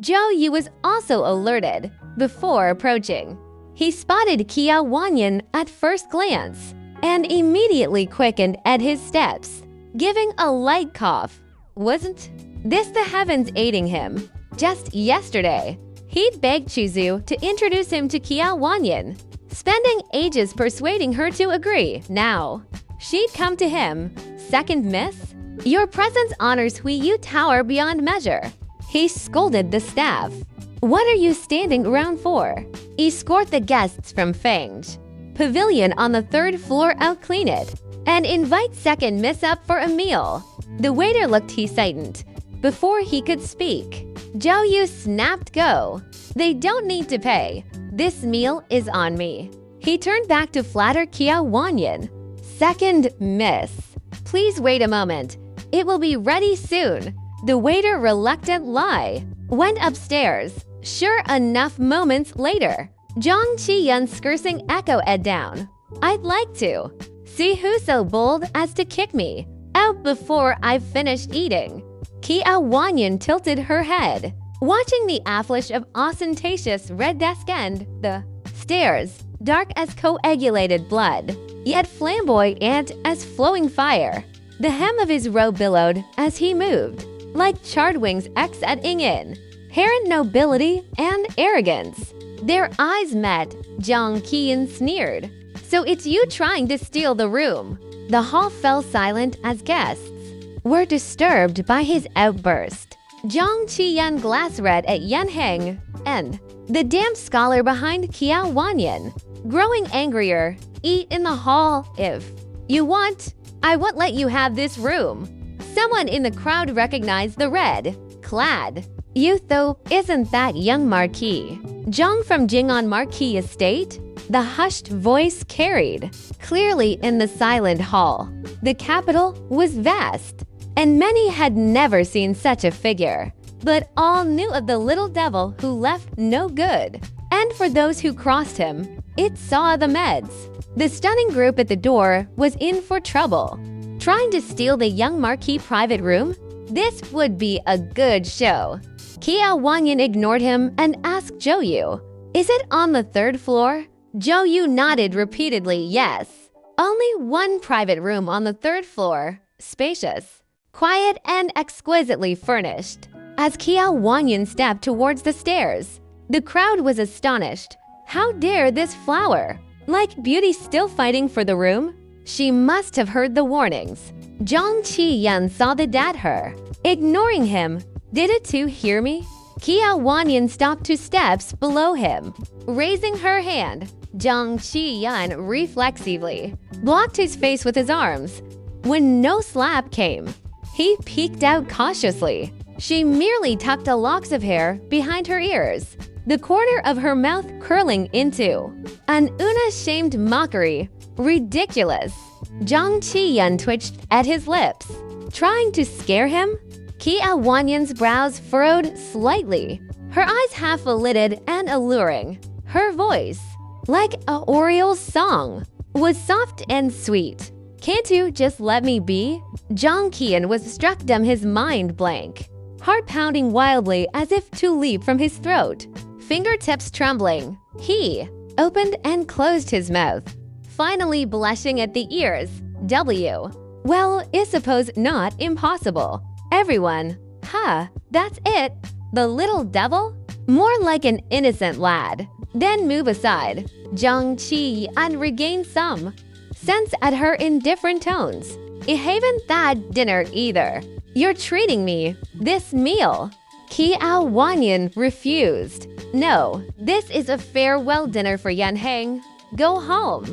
Zhou Yu was also alerted before approaching. He spotted Kia Wanyan at first glance and immediately quickened at his steps, giving a light cough. Wasn't this the heavens aiding him? Just yesterday, he'd begged Chuzu to introduce him to Kia Wanyan, spending ages persuading her to agree. Now, she'd come to him. Second miss? Your presence honors Hui Yu Tower beyond measure. He scolded the staff. What are you standing around for? Escort the guests from Fengge Pavilion on the 3rd floor out clean it, and invite second miss up for a meal. The waiter looked hesitant before he could speak. Zhou Yu snapped go. They don't need to pay. This meal is on me. He turned back to flatter Kia Wanyan. Second miss. Please wait a moment. It will be ready soon. The waiter reluctant lie. Went upstairs. Sure enough moments later, Zhang Qiyun's cursing echoed down. I'd like to. See who's so bold as to kick me out before I've finished eating. Kia Wanyan tilted her head, watching the affluence of ostentatious red desk and the stairs, dark as coagulated blood, yet flamboyant as flowing fire. The hem of his robe billowed as he moved, like charred wings exiting in, inherent nobility and arrogance. Their eyes met. Zhang Qian sneered. So it's you trying to steal the room. The hall fell silent as guests were disturbed by his outburst. Zhang Qian glass-read at Yan Heng and the damn scholar behind Kia Wanyan, growing angrier. Eat in the hall if you want. I won't let you have this room. Someone in the crowd recognized the red-clad youth, though. Isn't that young Marquis Zhang from Jing'an Marquis Estate? The hushed voice carried clearly in the silent hall. The capital was vast, and many had never seen such a figure. But all knew of the little devil who left no good. And for those who crossed him, it saw the meds. The stunning group at the door was in for trouble. Trying to steal the young Marquis private room? This would be a good show. Kia Wanyan ignored him and asked Zhou Yu, is it on the 3rd floor? Zhou Yu nodded repeatedly, yes. Only one private room on the 3rd floor, spacious, quiet and exquisitely furnished. As Kia Wanyan stepped towards the stairs, the crowd was astonished. How dare this flower? Like beauty still fighting for the room? She must have heard the warnings. Zhang Qiyan saw the at her, ignoring him. Did it too hear me? Kia Wanyan stopped 2 steps below him. Raising her hand, Zhang Qiyan reflexively blocked his face with his arms. When no slap came, he peeked out cautiously. She merely tucked a locks of hair behind her ears, the corner of her mouth curling into an unashamed mockery. Ridiculous. Zhang Qiyan twitched at his lips, trying to scare him. Kia Wanyan's brows furrowed slightly, her eyes half-lidded and alluring. Her voice, like a oriole's song, was soft and sweet. Can't you just let me be? Zhang Qian was struck dumb, his mind blank, heart pounding wildly as if to leap from his throat, fingertips trembling. He opened and closed his mouth, finally blushing at the ears. W. Well, I suppose not impossible. Everyone, that's it. The little devil? More like an innocent lad. Then move aside. Zhang Qiyan regained some sense at her indifferent tones. I haven't that dinner either. You're treating me this meal. Kia Wanyan refused. No, this is a farewell dinner for Yan Heng. Go home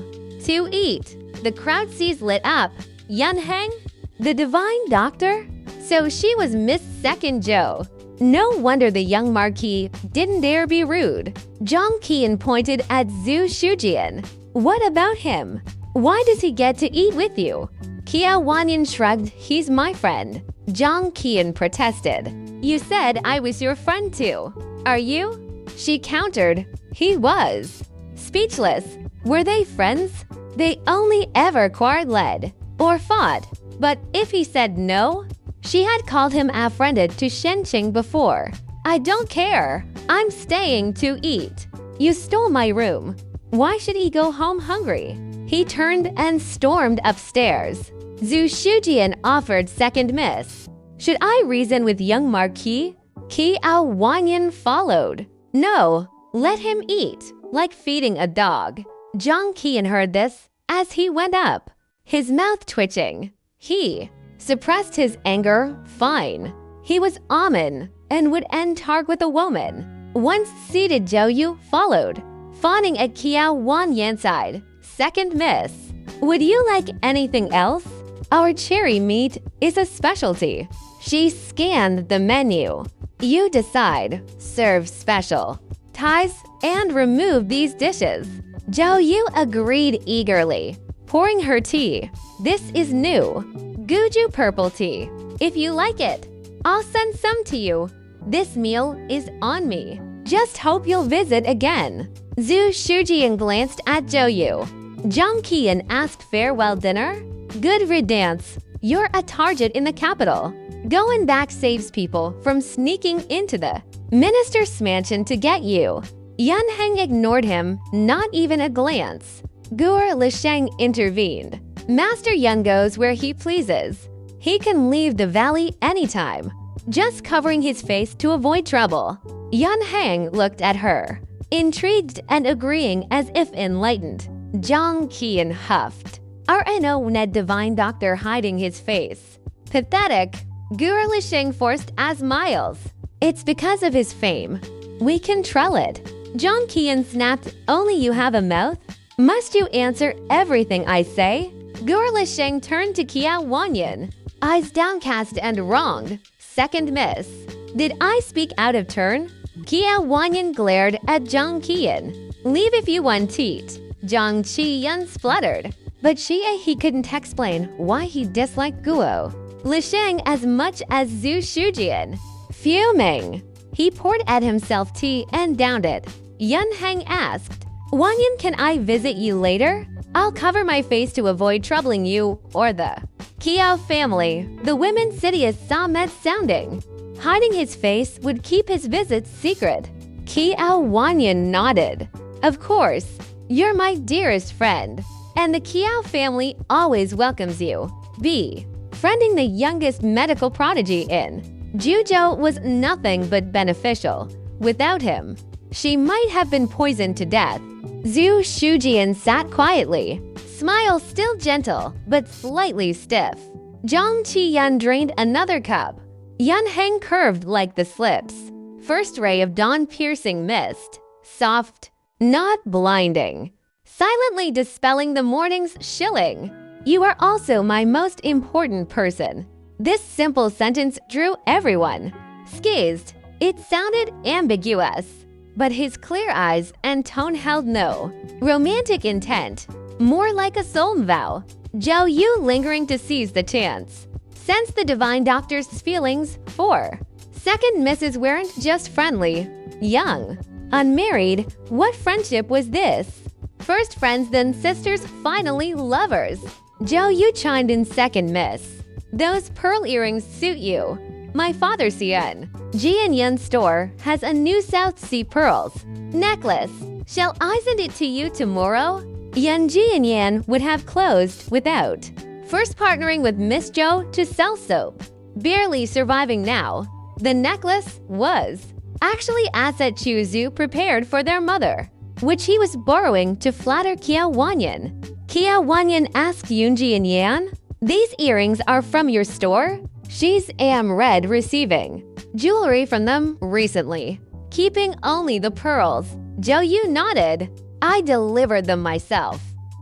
to eat. The crowd sees lit up. Yan Heng? The divine doctor? So she was Miss Second Zhou. No wonder the young Marquis didn't dare be rude. Zhang Qian pointed at Zhu Shujian. What about him? Why does he get to eat with you? Kia Wanyan shrugged. He's my friend. Zhang Qian protested. You said I was your friend too. Are you? She countered. He was. Speechless. Were they friends? They only ever quarreled or fought. But if he said no, she had called him a friend to Shenqing before. I don't care. I'm staying to eat. You stole my room. Why should he go home hungry? He turned and stormed upstairs. Zhu Shujian offered second miss. Should I reason with young Marquis? Qi Wanyan followed. No, let him eat, like feeding a dog. Zhang Qian heard this as he went up, his mouth twitching. He suppressed his anger. Fine. He was Amen and would end Targ with a woman. Once seated, Zhou Yu followed, fawning at Qiao Wanyan's side. Second miss. Would you like anything else? Our cherry meat is a specialty. She scanned the menu. You decide. Serve special. Ties and remove these dishes. Zhou Yu agreed eagerly, pouring her tea. This is new. Guju purple tea. If you like it, I'll send some to you. This meal is on me. Just hope you'll visit again. Zhu Shujian glanced at Zhou Yu. Zhang Qian asked farewell dinner. Good riddance. You're a target in the capital. Going back saves people from sneaking into the minister's mansion to get you. Yan Heng ignored him, not even a glance. Gur Lisheng intervened. Master Yan goes where he pleases. He can leave the valley anytime, just covering his face to avoid trouble. Yan Heng looked at her, intrigued and agreeing as if enlightened. Zhang Qian huffed. RNO Ned Divine Doctor hiding his face. Pathetic. Gur Lisheng forced as Miles. It's because of his fame. We control it. Zhang Qian snapped. Only you have a mouth? Must you answer everything I say? Gur Lisheng turned to Qia Wanyan, eyes downcast and wronged. Second miss. Did I speak out of turn? Qia Wanyan glared at Zhang Qian. Leave if you want teat. Zhang Qian spluttered, but he couldn't explain why he disliked Guo Lisheng as much as Zhu Shujian. Fuming, he poured at himself tea and downed it. Yan Heng asked, Wanyan, can I visit you later? I'll cover my face to avoid troubling you or the Qiao family. The women's city is Samet sounding. Hiding his face would keep his visits secret. Qiao Wanyan nodded. Of course, you're my dearest friend, and the Qiao family always welcomes you. B. Friending the youngest medical prodigy in Zhuzhou was nothing but beneficial. Without him, she might have been poisoned to death. Zhu Shujian sat quietly, smile still gentle but slightly stiff. Zhang Qian drained another cup. Yan Heng curved like the slips. First ray of dawn-piercing mist, soft, not blinding, silently dispelling the morning's chilling. You are also my most important person. This simple sentence drew everyone. Skized, it sounded ambiguous, but his clear eyes and tone held no romantic intent, more like a solemn vow. Zhou Yu lingering to seize the chance. Sense the divine doctor's feelings. 4. Second misses weren't just friendly. Young, unmarried, what friendship was this? First friends, then sisters, finally lovers. Zhou Yu chimed in second miss. Those pearl earrings suit you. My father Xian, Jian Yan's store, has a new South Sea pearls necklace. Shall I send it to you tomorrow? Yan Jian Yan would have closed without first partnering with Miss Zhou to sell soap. Barely surviving now, the necklace was actually asset Chu Zhu prepared for their mother, which he was borrowing to flatter Qiao Wanyan. Qiao Wanyan asked Yunji and Yan, these earrings are from your store? She's read receiving jewelry from them recently, keeping only the pearls. Zhou Yu nodded. I delivered them myself.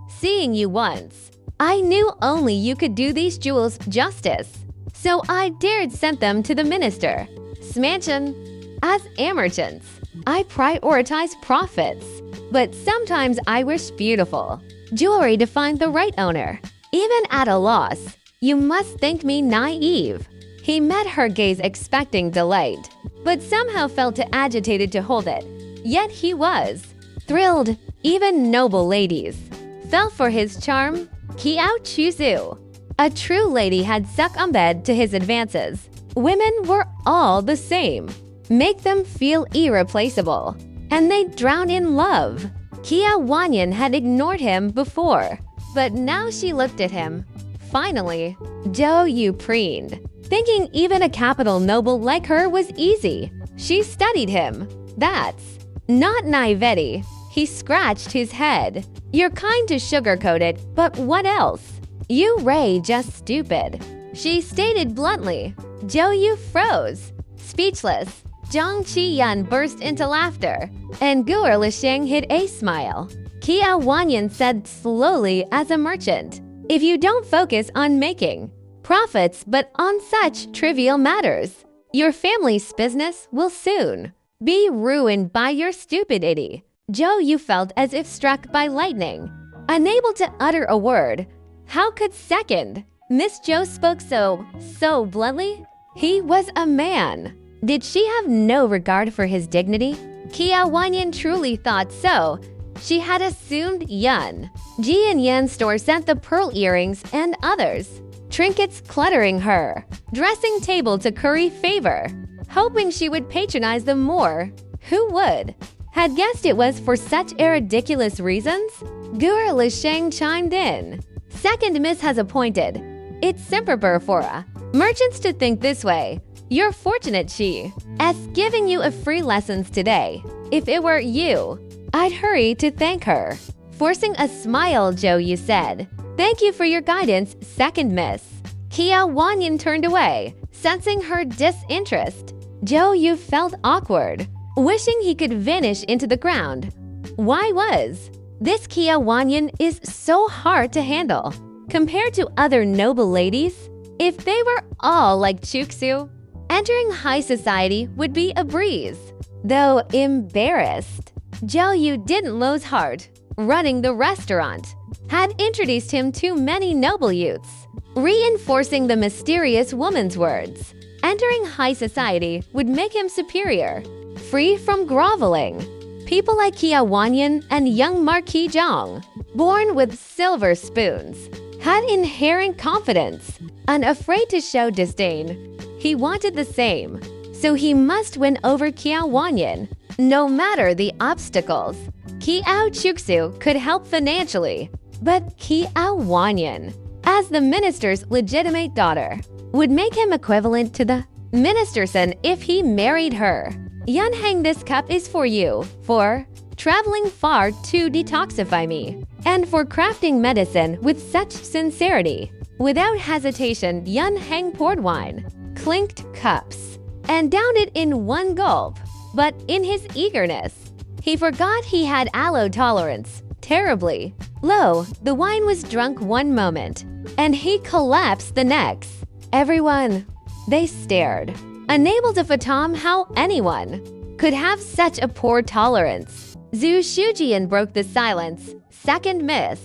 Seeing you once, I knew only you could do these jewels justice, so I dared send them to the minister. Smansion. As merchants, I prioritize profits, but sometimes I wish beautiful jewelry to find the right owner. Even at a loss, you must think me naive. He met her gaze expecting delight, but somehow felt too agitated to hold it. Yet he was thrilled. Even noble ladies fell for his charm. Qiao Chuzu, a true lady, had succumbed to his advances. Women were all the same. make them feel irreplaceable, and they drown in love. Kia Wanyan had ignored him before, but now she looked at him. Finally, Zhou Yu preened, thinking even a capital noble like her was easy. She studied him. That's not naivety. He scratched his head. You're kind to sugarcoat it, but what else? You Ray just stupid. She stated bluntly. Zhou Yu froze. Speechless, Zhang Qiyan burst into laughter, and Guer Lisheng hid a smile. Kia Wanyan said slowly as a merchant, if you don't focus on making profits but on such trivial matters, your family's business will soon be ruined by your stupidity. Zhou Yu felt as if struck by lightning, unable to utter a word. How could second? Miss Zhou spoke so bluntly? He was a man. Did she have no regard for his dignity? Kia Wanyan truly thought so. She had assumed Yun. Ji and Yan store sent the pearl earrings and others. Trinkets cluttering her dressing table to curry favor, hoping she would patronize them more. Who would? Had guessed it was for such ridiculous reasons? Guer Lisheng chimed in. Second Miss has appointed. It's Simperber Fora. Merchants to think this way. You're fortunate she as giving you a free lessons today. If it were you, I'd hurry to thank her. Forcing a smile, Zhou Yu said, thank you for your guidance, second miss. Kia Wanyan turned away, sensing her disinterest. Zhou Yu felt awkward, wishing he could vanish into the ground. Why was this Kia Wanyan is so hard to handle compared to other noble ladies? If they were all like Chuksu, entering high society would be a breeze. Though embarrassed, Zhou Yu didn't lose heart. Running the restaurant had introduced him to many noble youths, reinforcing the mysterious woman's words. Entering high society would make him superior, free from groveling. People like Kia Wanyan and young Marquis Zhang, born with silver spoons, had inherent confidence, unafraid to show disdain. He wanted the same, so he must win over Kia Wanyan, no matter the obstacles. Kiao Chuksu could help financially, but Kia Wanyan, as the minister's legitimate daughter, would make him equivalent to the ministerson if he married her. Yunheng, this cup is for you, for traveling far to detoxify me, and for crafting medicine with such sincerity. Without hesitation, Yunheng poured wine, clinked cups, and downed it in one gulp. But in his eagerness, he forgot he had aloe tolerance. Terribly. Lo, the wine was drunk one moment, and he collapsed the next. Everyone, they stared, unable to fathom how anyone could have such a poor tolerance. Zhu Shujian broke the silence. Second miss.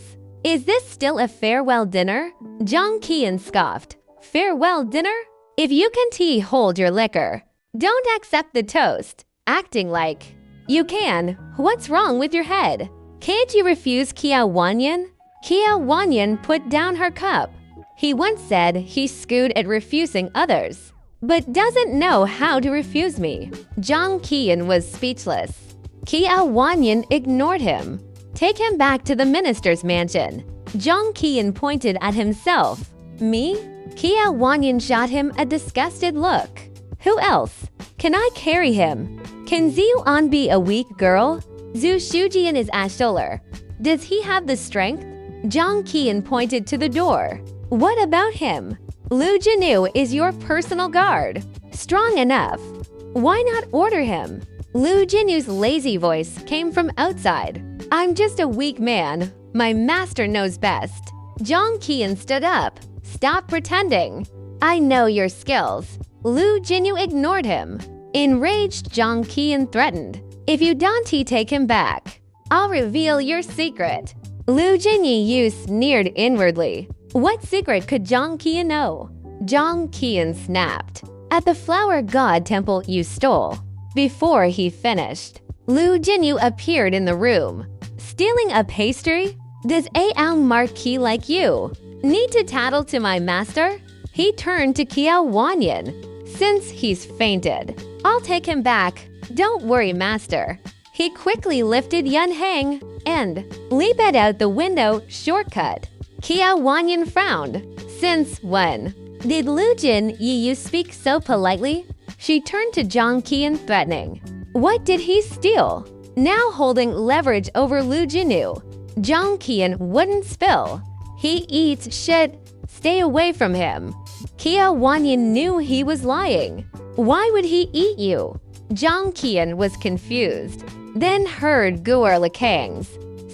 Is this still a farewell dinner? Zhang Qian scoffed. Farewell dinner? If you can hold your liquor, don't accept the toast. Acting like you can. What's wrong with your head? Can't you refuse Kia Wanyan? Kia Wanyan put down her cup. He once said he skewed at refusing others, but doesn't know how to refuse me. Zhang Qian was speechless. Kia Wanyan ignored him. Take him back to the minister's mansion. Zhang Qian pointed at himself. Me? Kia Wanyan shot him a disgusted look. Who else? Can I carry him? Can Ziu An be a weak girl? Zhu Shujian is Asholer. Does he have the strength? Zhang Qian pointed to the door. What about him? Lu Jinu is your personal guard. Strong enough. Why not order him? Lu Jinu's lazy voice came from outside. I'm just a weak man. My master knows best. Zhang Qian stood up. Stop pretending. I know your skills. Lu Jinu ignored him. Enraged, Zhang Qian threatened. If you don't take him back, I'll reveal your secret. Lu Jinyu sneered inwardly. What secret could Zhang Qian know? Zhang Qian snapped. At the flower god temple you stole. Before he finished, Lu Jinyu appeared in the room. Stealing a pastry? Does a marquis like you need to tattle to my master? He turned to Kia Wanyan. Since he's fainted, I'll take him back. Don't worry, master. He quickly lifted Yun Heng and leaped out the window shortcut. Kia Wanyan frowned. Since when? Did Lu Jin Yiyu speak so politely? She turned to Zhang Qian threatening. What did he steal? Now holding leverage over Lu Jinyu, Zhang Qian wouldn't spill. He eats shit. Stay away from him. Kia Wanyan knew he was lying. Why would he eat you? Zhang Qian was confused, then heard Guer Lekang's.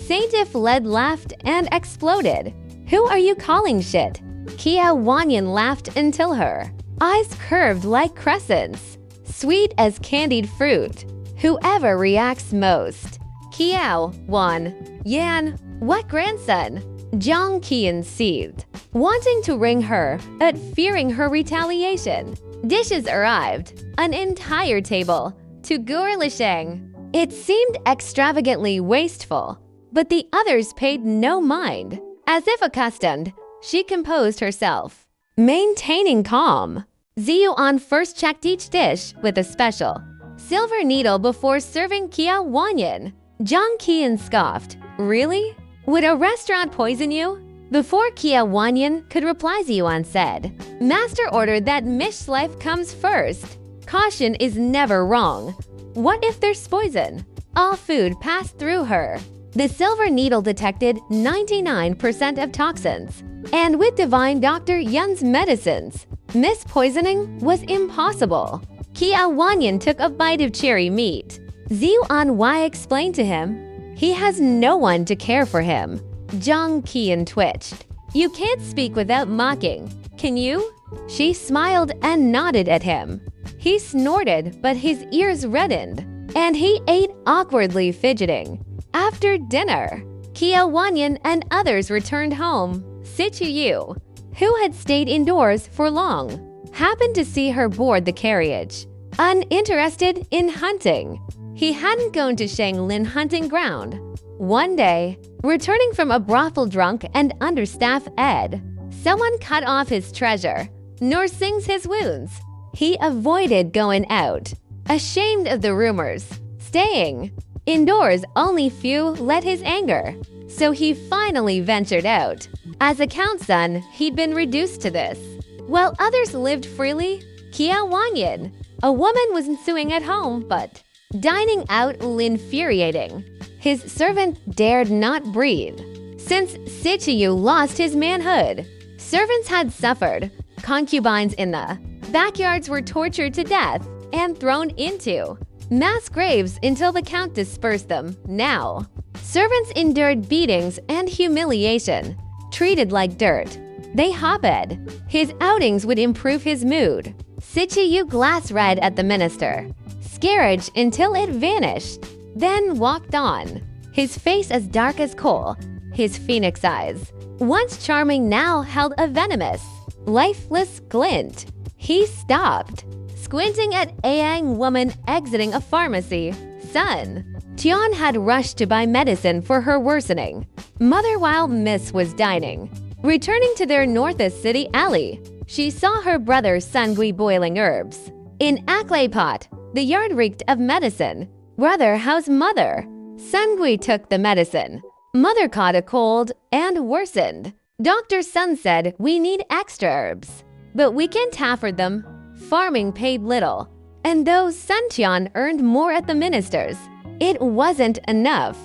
Saintif Led laughed and exploded. Who are you calling shit? Kia Wanyan laughed until her eyes curved like crescents, sweet as candied fruit. Whoever reacts most. Kiao, Wan, Yan, what grandson? Zhang Qian seethed, wanting to ring her, but fearing her retaliation. Dishes arrived, an entire table, to Guer Lisheng. It seemed extravagantly wasteful, but the others paid no mind. As if accustomed, she composed herself, maintaining calm. Ziyuan first checked each dish with a special silver needle before serving Kia Wanyan. Zhang Qian scoffed. Really? Would a restaurant poison you? Before Kia Wanyan could reply, Ziyuan said, Master ordered that Mish life comes first. Caution is never wrong. What if there's poison? All food passed through her. The silver needle detected 99% of toxins. And with divine Dr. Yun's medicines, mispoisoning was impossible. Kia Wanyan took a bite of cherry meat. Ziyuan Wai explained to him, he has no one to care for him. Zhang Qian twitched. You can't speak without mocking, can you? She smiled and nodded at him. He snorted, but his ears reddened, and he ate awkwardly, fidgeting. After dinner, Kia Wanyan and others returned home. Situ Yu, who had stayed indoors for long, happened to see her board the carriage. Uninterested in hunting, he hadn't gone to Shanglin hunting ground. One day, returning from a brothel drunk and understaffed Ed, someone cut off his treasure, nor sings his wounds. He avoided going out, ashamed of the rumors, staying indoors. Only few let his anger, so he finally ventured out. As a count son, he'd been reduced to this. While others lived freely, Kia Wanyan, a woman was ensuing at home, but dining out infuriating. His servant dared not breathe. Since Sichiyu lost his manhood, servants had suffered. Concubines in the backyards were tortured to death and thrown into mass graves until the count dispersed them. Now, servants endured beatings and humiliation, treated like dirt. They hopped. His outings would improve his mood. Sichiyu glass red at the minister, scarage until it vanished, then walked on, his face as dark as coal, his phoenix eyes, once charming, now held a venomous, lifeless glint. He stopped, squinting at Aang woman exiting a pharmacy. Son. Tian had rushed to buy medicine for her worsening mother while Miss was dining. Returning to their Northeast City alley, she saw her brother Sungui boiling herbs. In a clay pot, the yard reeked of medicine. Brother, how's mother? Sungui took the medicine. Mother caught a cold and worsened. Dr. Sun said we need extra herbs, but we can't afford them. Farming paid little, and though Sun Tian earned more at the minister's, it wasn't enough.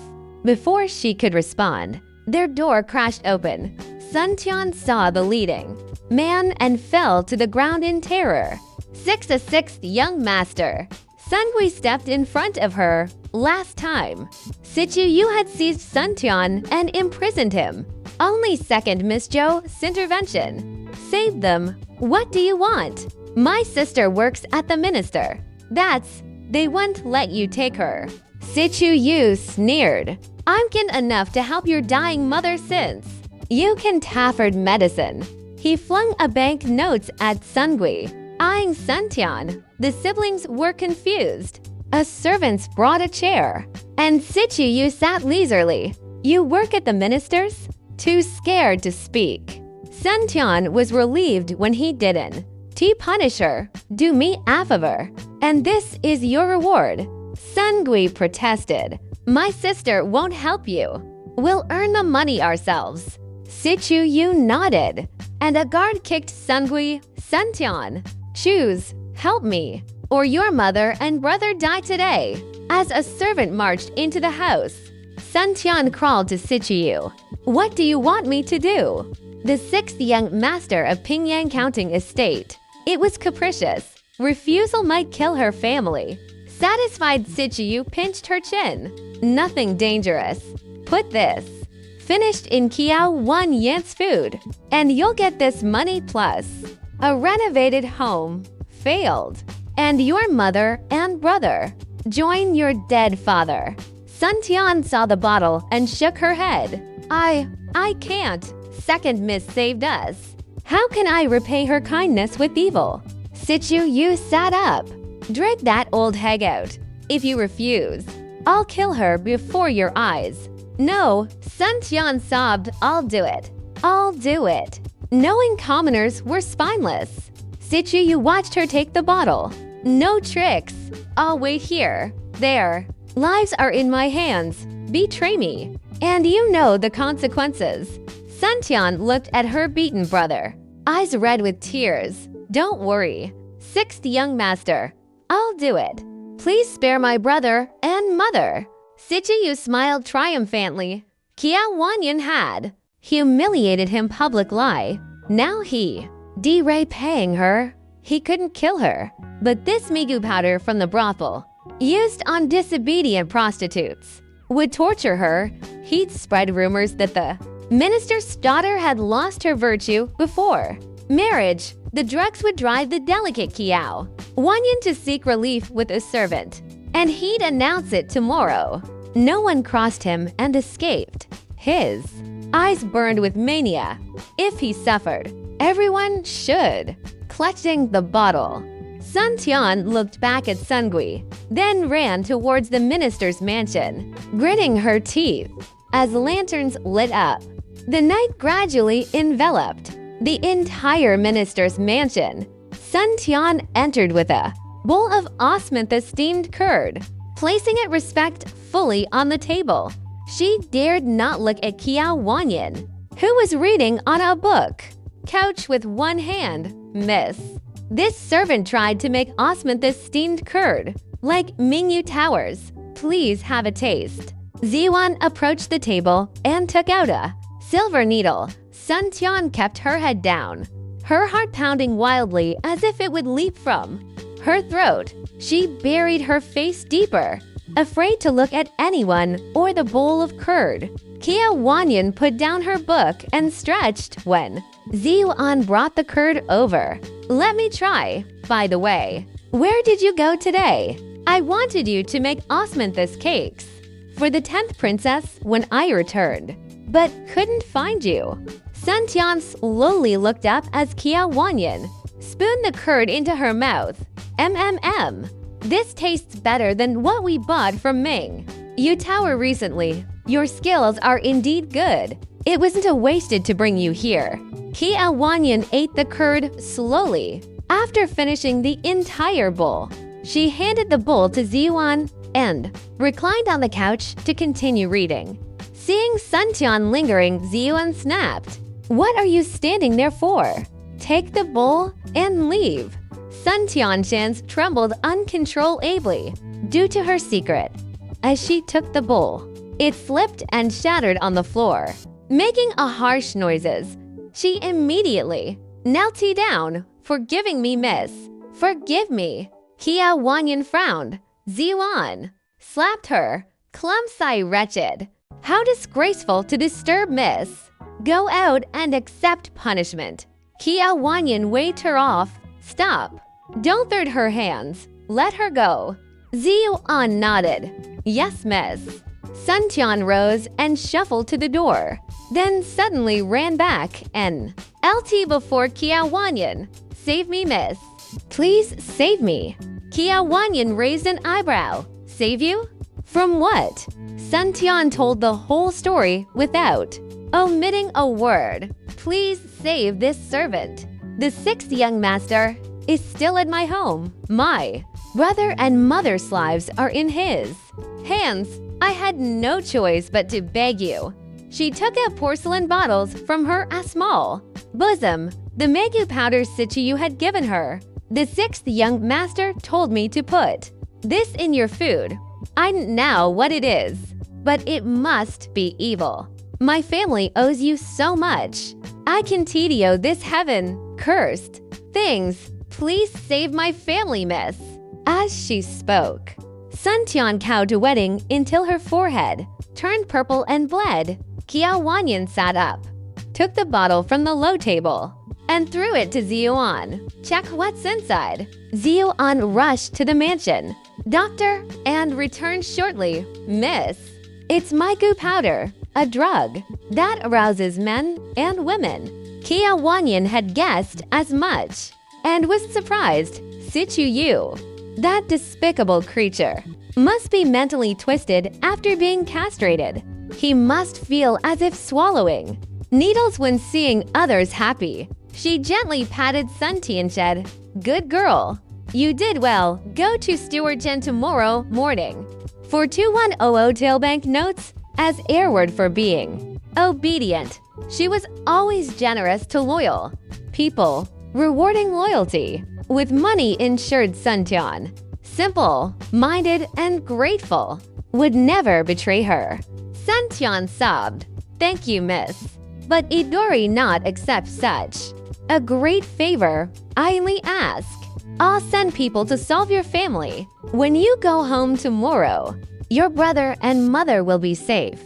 Before she could respond, their door crashed open. Sun Tian saw the leading man and fell to the ground in terror. 6th young master. Sungui stepped in front of her last time. Sichu Yu had seized Sun Tian and imprisoned him. Only second Miss Zhou's intervention saved them. What do you want? My sister works at the minister. They won't let you take her. Sichu Yu sneered. I'm kin enough to help your dying mother since. You can tafford medicine. He flung a bank notes at Sungui, eyeing Sun Tian. The siblings were confused. A servant brought a chair, and Sichu Yu sat leisurely. You work at the minister's? Too scared to speak. Sun Tian was relieved when he didn't. To punish her, do me a favor, and this is your reward. Sungui protested. My sister won't help you. We'll earn the money ourselves. Sichuyu nodded, and a guard kicked Sungui. Suntian, choose, help me, or your mother and brother die today. As a servant marched into the house, Suntian crawled to Sichuyu. What do you want me to do? The sixth young master of Pingyang Counting Estate. It was capricious. Refusal might kill her family. Satisfied, Sichuyu pinched her chin. Nothing dangerous. Put this. Finished in Kiao 1 Yance food, and you'll get this money plus a renovated home. Failed. And your mother and brother. Join your dead father. Sun Tian saw the bottle and shook her head. I can't. Second miss saved us. How can I repay her kindness with evil? Sichuyu sat up. Drag that old hag out. If you refuse, I'll kill her before your eyes. No, Sun Tian sobbed. I'll do it. I'll do it. Knowing commoners were spineless, Sichuyu watched her take the bottle. No tricks. I'll wait here. There. Lives are in my hands. Betray me, and you know the consequences. Sun Tian looked at her beaten brother, eyes red with tears. Don't worry. Sixth young master. I'll do it. Please spare my brother and mother. Sichuyu smiled triumphantly. Kia Wanyan had humiliated him public lie. Now D-Ray paying her. He couldn't kill her. But this migu powder from the brothel, used on disobedient prostitutes, would torture her. He'd spread rumors that the minister's daughter had lost her virtue before marriage. The drugs would drive the delicate Kiao Wanyan to seek relief with a servant, and he'd announce it tomorrow. No one crossed him and escaped. His eyes burned with mania. If he suffered, everyone should. Clutching the bottle, Sun Tian looked back at Sungui, then ran towards the minister's mansion, gritting her teeth. As lanterns lit up, the night gradually enveloped the entire minister's mansion. Sun Tian entered with a bowl of osmanthus steamed curd, placing it respectfully on the table. She dared not look at Kiao Wanyan, who was reading on a book. Couch with one hand, miss. This servant tried to make osmanthus steamed curd, like Mingyu Towers. Please have a taste. Ziwan approached the table and took out a silver needle. Sun Tian kept her head down, her heart pounding wildly as if it would leap from her throat. She buried her face deeper, afraid to look at anyone or the bowl of curd. Kia Wanyan put down her book and stretched when Ziwan brought the curd over. Let me try. By the way, where did you go today? I wanted you to make osmanthus cakes for the 10th princess when I returned, but couldn't find you. Sun Tian slowly looked up as Kia Wanyan spooned the curd into her mouth. This tastes better than what we bought from Ming. You tower recently. Your skills are indeed good. It wasn't wasted to bring you here. Kia Wanyan ate the curd slowly. After finishing the entire bowl, she handed the bowl to Ziwan and reclined on the couch to continue reading. Seeing Sun Tian lingering, Ziwan snapped. What are you standing there for? Take the bowl and leave. Sun Tian's hands trembled uncontrollably due to her secret. As she took the bowl, it slipped and shattered on the floor, making a harsh noises. She immediately knelt down. Forgiving me, miss. Forgive me. Kia Wanyan frowned. Ziwan slapped her. Clumsy wretched. How disgraceful to disturb miss. Go out and accept punishment. Kia Wanyan waved her off. Stop. Don't third her hands. Let her go. Ziwan nodded. Yes, miss. Sun Tian rose and shuffled to the door, then suddenly ran back and LT before Kia Wanyan. Save me, miss. Please save me. Kia Wanyan raised an eyebrow. Save you? From what? Sun Tian told the whole story without omitting a word. Please save this servant. The sixth young master is still at my home. My brother and mother's lives are in his hands. I had no choice but to beg you." She took out porcelain bottles from her small bosom, the Megu powder Sichiyu had given her. "The sixth young master told me to put this in your food. I know what it is, but it must be evil. My family owes you so much. I can TDO this heaven-cursed things. Please save my family, miss." As she spoke, Sun Tian cowed to wedding until her forehead turned purple and bled. Qiao Wanyan sat up, took the bottle from the low table, and threw it to Ziyuan. "Check what's inside." Ziyuan rushed to the mansion, "Doctor," and returned shortly. "Miss, it's Maigu powder, a drug that arouses men and women." Qiao Wanyan had guessed as much and was surprised. Sichiyu, that despicable creature, must be mentally twisted after being castrated. He must feel as if swallowing needles when seeing others happy. She gently patted Sun Tianchen. "Good girl. You did well. Go to Stewart Chen tomorrow morning for 2100 tailbank notes as airword for being obedient." She was always generous to loyal people, rewarding loyalty with money insured Sun Tian. Simple, minded, and grateful, would never betray her. Sun Tian sobbed. "Thank you, miss. But Idori not accept such a great favor. I only ask. I'll send people to solve your family. When you go home tomorrow, your brother and mother will be safe.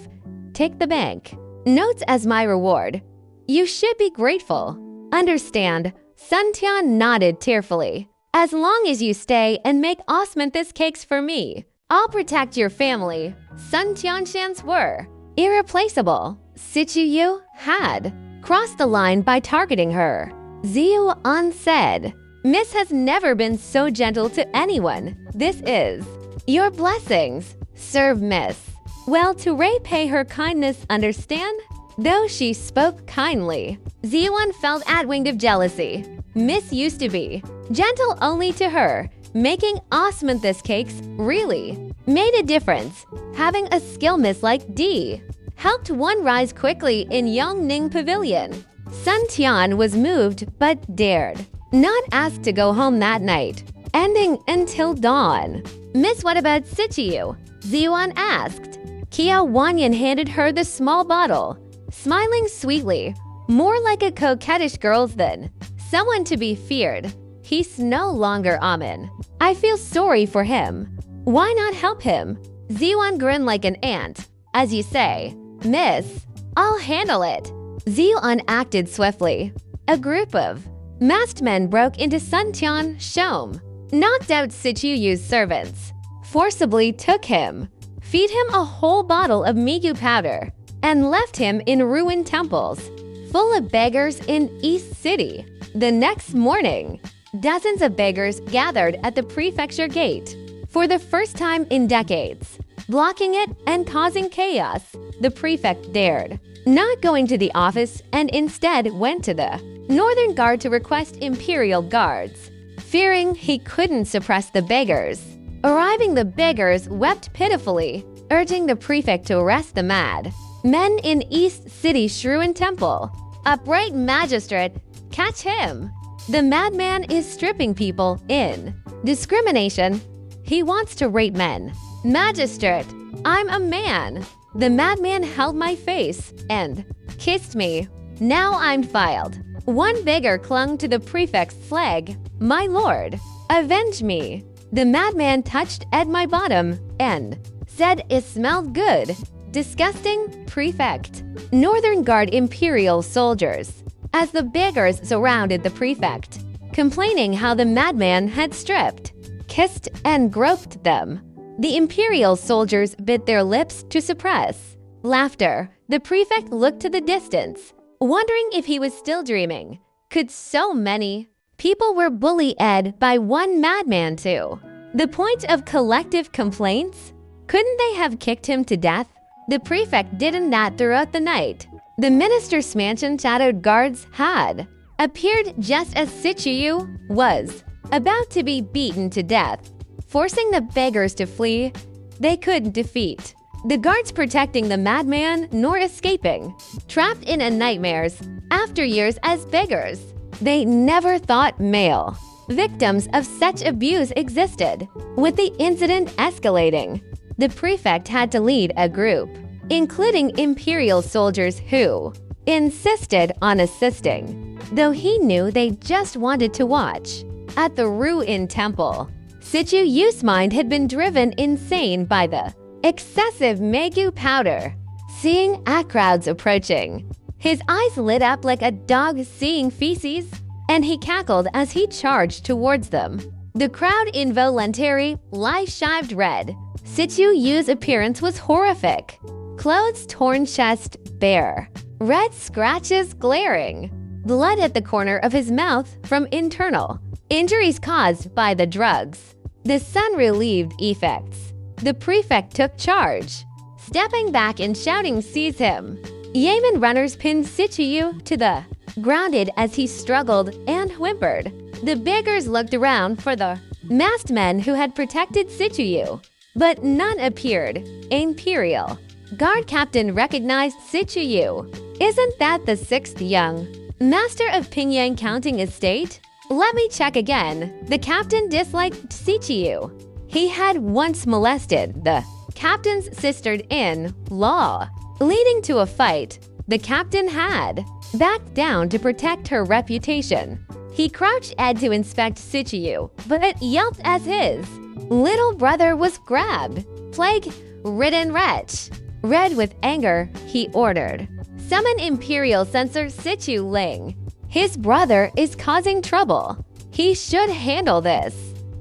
Take the bank notes as my reward. You should be grateful. Understand?" Sun Tian nodded tearfully. "As long as you stay and make osmanthus cakes for me, I'll protect your family." Sun Tianshan's were irreplaceable. Sichiyu had crossed the line by targeting her. Ziyuan said, "Miss has never been so gentle to anyone. This is your blessings. Serve Miss well to repay her kindness, understand?" Though she spoke kindly, Ziyuan felt at-winged of jealousy. Miss used to be gentle only to her. Making osmanthus cakes really made a difference. Having a skill miss like D helped one rise quickly in Yongning Pavilion. Sun Tian was moved but dared not ask to go home that night, ending until dawn. "Miss, what about Sichiyu?" Ziyuan asked. Qiao Wanyan handed her the small bottle, smiling sweetly, more like a coquettish girl's than someone to be feared. "He's no longer Amin. I feel sorry for him. Why not help him?" Ziyuan grinned like an ant. "As you say, miss, I'll handle it." Ziyuan acted swiftly. A group of masked men broke into Sun Tian's home, knocked out Sichiyu's servants, forcibly took him, feed him a whole bottle of Migu powder, and left him in ruined temples, full of beggars in East City. The next morning, dozens of beggars gathered at the prefecture gate for the first time in decades, blocking it and causing chaos. The prefect dared not go into the office and instead went to the Northern Guard to request imperial guards, fearing he couldn't suppress the beggars. Arriving, the beggars wept pitifully, urging the prefect to arrest the mad men in East City Shruin Temple. "Upright magistrate, catch him. The madman is stripping people in discrimination. He wants to rape men." "Magistrate, I'm a man. The madman held my face and kissed me. Now I'm filed." One beggar clung to the prefect's leg. "My lord, avenge me." The madman touched at my bottom and said it smelled good. Disgusting prefect. Northern Guard imperial soldiers, as the beggars surrounded the prefect, complaining how the madman had stripped, kissed, and groped them. The imperial soldiers bit their lips to suppress laughter. The prefect looked to the distance, wondering if he was still dreaming. Could so many people were bullied by one madman too? The point of collective complaints? Couldn't they have kicked him to death? The prefect didn't that throughout the night. The minister's mansion shadowed guards had appeared just as Sichiyu was about to be beaten to death. Forcing the beggars to flee, they couldn't defeat the guards protecting the madman nor escaping. Trapped in a nightmares after years as beggars, they never thought male victims of such abuse existed. With the incident escalating, the prefect had to lead a group, including imperial soldiers who insisted on assisting, though he knew they just wanted to watch. At the Ruin Temple, Sichu Yu's mind had been driven insane by the excessive Megu powder. Seeing crowds approaching, his eyes lit up like a dog seeing feces, and he cackled as he charged towards them. The crowd involuntarily life-shived red. Sichu Yu's appearance was horrific. Clothes torn, chest bare, red scratches glaring, blood at the corner of his mouth from internal injuries caused by the drugs. The sun-relieved effects. The prefect took charge, stepping back and shouting, "Seize him!" Yemen runners pinned Sichu Yu to the grounded as he struggled and whimpered. The beggars looked around for the masked men who had protected Sichu Yu, but none appeared. Imperial Guard Captain recognized Sichu Yu. "Isn't that the 6th young master of Pingyang Counting Estate? Let me check again." The captain disliked Sichu Yu. He had once molested the captain's sister-in-law, leading to a fight. The captain had backed down to protect her reputation. He crouched Ed to inspect Sichu Yu, but yelped as his little brother was grabbed. Plague-ridden wretch. Red with anger, he ordered, "Summon Imperial Censor Sichu Ling. His brother is causing trouble. He should handle this."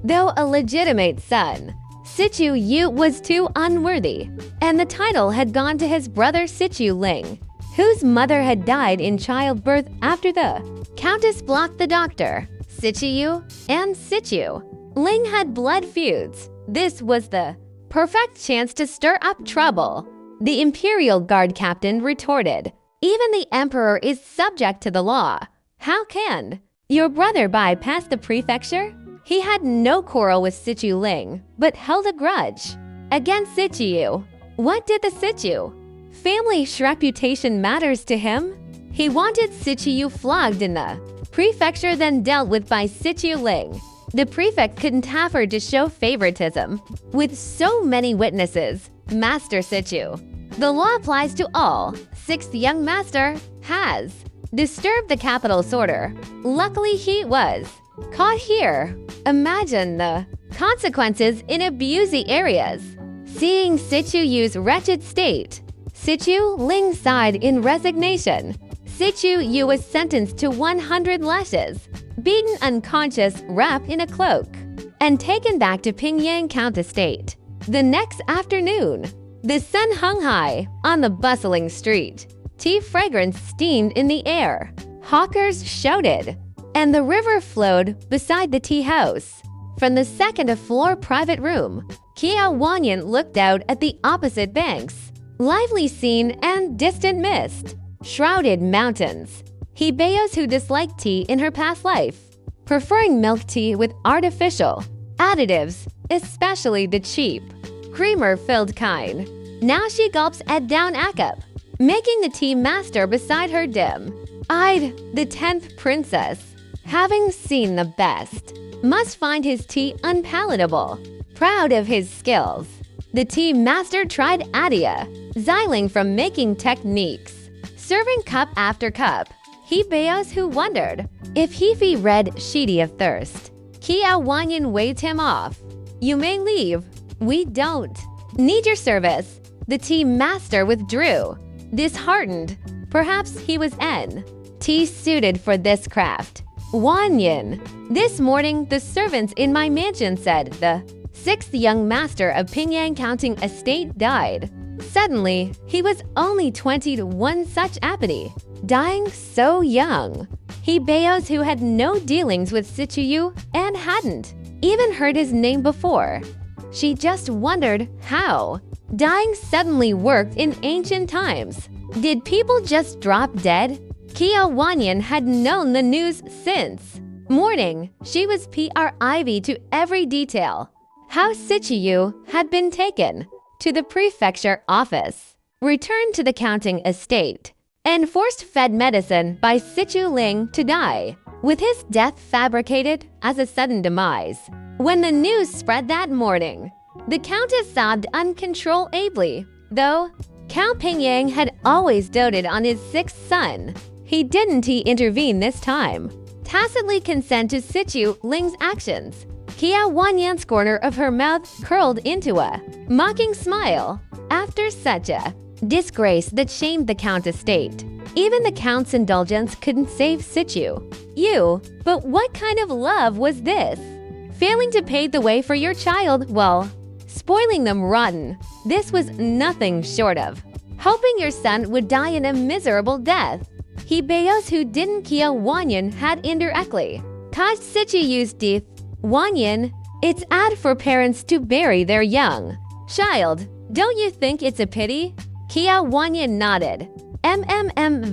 Though a legitimate son, Sichu Yu was too unworthy, and the title had gone to his brother Sichu Ling, whose mother had died in childbirth after the Countess blocked the doctor. Sichu Yu and Sichu Ling had blood feuds. This was the perfect chance to stir up trouble. The Imperial Guard Captain retorted, "Even the Emperor is subject to the law. How can your brother bypass the prefecture?" He had no quarrel with Sichu Ling, but held a grudge against Sichu Yu. What did the Sichu family's reputation matters to him? He wanted Sichu Yu flogged in the prefecture, then dealt with by Sichu Ling. The prefect couldn't have her to show favoritism. With so many witnesses, Master Sichu, the law applies to all. 6th young master has disturbed the capital's order. Luckily, he was caught here. Imagine the consequences in abusey areas. Seeing Sichu Yu's wretched state, Sichu Ling sighed in resignation. Sichu Yu was sentenced to 100 lashes, beaten unconscious, wrapped in a cloak, and taken back to Pingyang Count Estate. The next afternoon, the sun hung high on the bustling street. Tea fragrance steamed in the air. Hawkers shouted, and the river flowed beside the tea house. From the second-floor private room, Kia Wanyan looked out at the opposite banks. Lively scene and distant mist shrouded mountains. Hibeos who disliked tea in her past life, preferring milk tea with artificial additives, especially the cheap, creamer-filled kind. Now she gulps Ed down a cup, making the tea master beside her dim-eyed. The 10th princess, having seen the best, must find his tea unpalatable. Proud of his skills, the tea master tried Adia, xiling from making techniques, serving cup after cup. Hibeos who wondered if he be red sheety of thirst. Kia Wanyan waved him off. "You may leave. We don't need your service." The tea master withdrew, disheartened. Perhaps he was tea suited for this craft. Wanyan. "This morning, the servants in my mansion said the 6th young master of Pingyang Counting Estate died. Suddenly, he was only 21, such apathy, dying so young." Hibeos who had no dealings with Sichu Yu and hadn't even heard his name before. She just wondered how dying suddenly worked in ancient times. Did people just drop dead? Kia Wanyan had known the news since Morning, she was privy to every detail. How Sichiyu had been taken to the prefecture office, returned to the counting estate, and force-fed medicine by Sichu Ling to die, with his death fabricated as a sudden demise. When the news spread that morning, the countess sobbed uncontrollably, though Cao Pingyang had always doted on his sixth son. He didn't intervene this time, tacitly consent to Sichu Ling's actions. Kia Wanyan's corner of her mouth curled into a mocking smile. After such a disgrace that shamed the count estate, even the count's indulgence couldn't save Sichu. But what kind of love was this? Failing to pave the way for your child, well, spoiling them rotten. This was nothing short of hoping your son would die in a miserable death. He Beos who didn't Kia Wanyan had indirectly caused Sichiyu's death. Wanyan, it's odd for parents to bury their young child. Don't you think it's a pity? Kia Wanyan nodded.